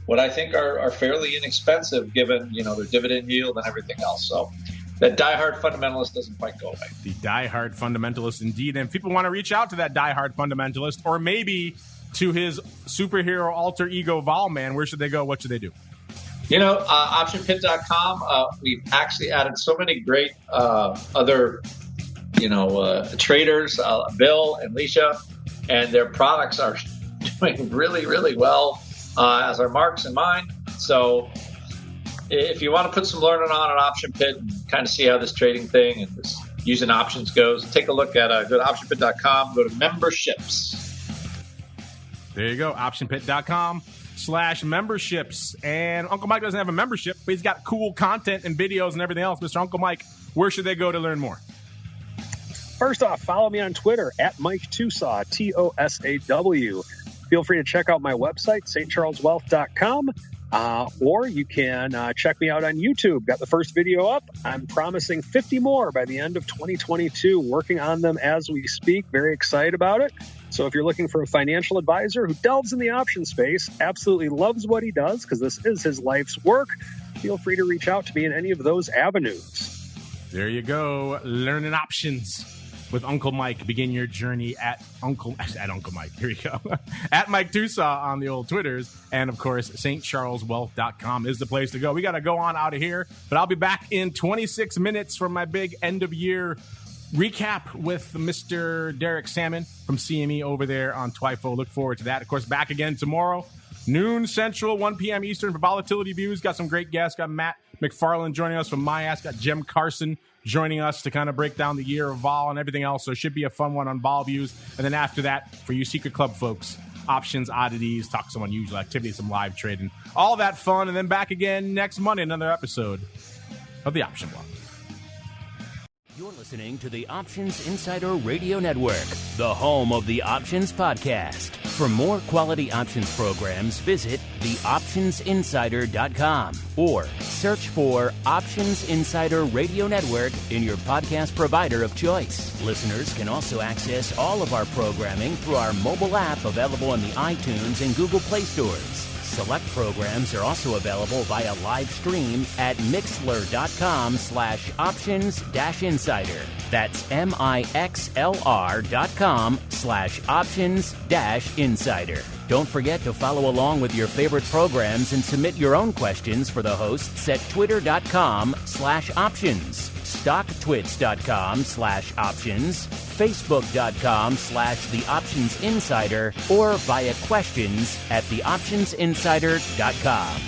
what I think are fairly inexpensive given, their dividend yield and everything else. So that diehard fundamentalist doesn't quite go away. The diehard fundamentalist, indeed. And if people want to reach out to that diehard fundamentalist, or maybe to his superhero alter ego Volman, where should they go? What should they do? Optionpit.com. We've actually added so many great other, traders, Bill and Leisha, and their products are doing really, really well, as are Mark's and mine. So if you want to put some learning on an Option Pit and kind of see how this trading thing and this using options goes, take a look at go to optionpit.com, go to memberships. There you go, optionpit.com/memberships. And Uncle Mike doesn't have a membership, but he's got cool content and videos and everything else. Mr. Uncle Mike, where should they go to learn more? First off, follow me on Twitter at Mike TOSAW, TOSAW. Feel free to check out my website, stcharleswealth.com, or you can check me out on YouTube. Got the first video up. I'm promising 50 more by the end of 2022, working on them as we speak. Very excited about it. So if you're looking for a financial advisor who delves in the option space, absolutely loves what he does, because this is his life's work, feel free to reach out to me in any of those avenues. There you go. Learning options with Uncle Mike. Begin your journey at Uncle Mike. Here you go. At Mike TOSAW on the old Twitters. And, of course, stcharleswealth.com is the place to go. We got to go on out of here, but I'll be back in 26 minutes for my big end-of-year recap with Mr. Derek Salmon from CME over there on TWIFO. Look forward to that. Of course, back again tomorrow, noon Central, 1 p.m. Eastern for Volatility Views. Got some great guests. Got Matt McFarland joining us from MyAsk. Got Jim Carson joining us to kind of break down the year of vol and everything else. So it should be a fun one on Vol Views. And then after that, for you Secret Club folks, options, oddities, talk some unusual activity, some live trading, all that fun. And then back again next Monday, another episode of the Option Block. You're listening to the Options Insider Radio Network, the home of the Options Podcast. For more quality options programs, visit theoptionsinsider.com or search for Options Insider Radio Network in your podcast provider of choice. Listeners can also access all of our programming through our mobile app available in the iTunes and Google Play stores. Select programs are also available via live stream at mixlr.com/options-insider. That's mixlr.com/options-insider. Don't forget to follow along with your favorite programs and submit your own questions for the hosts at twitter.com/options, stocktwits.com/options, facebook.com/theoptionsinsider, or via questions at theoptionsinsider.com.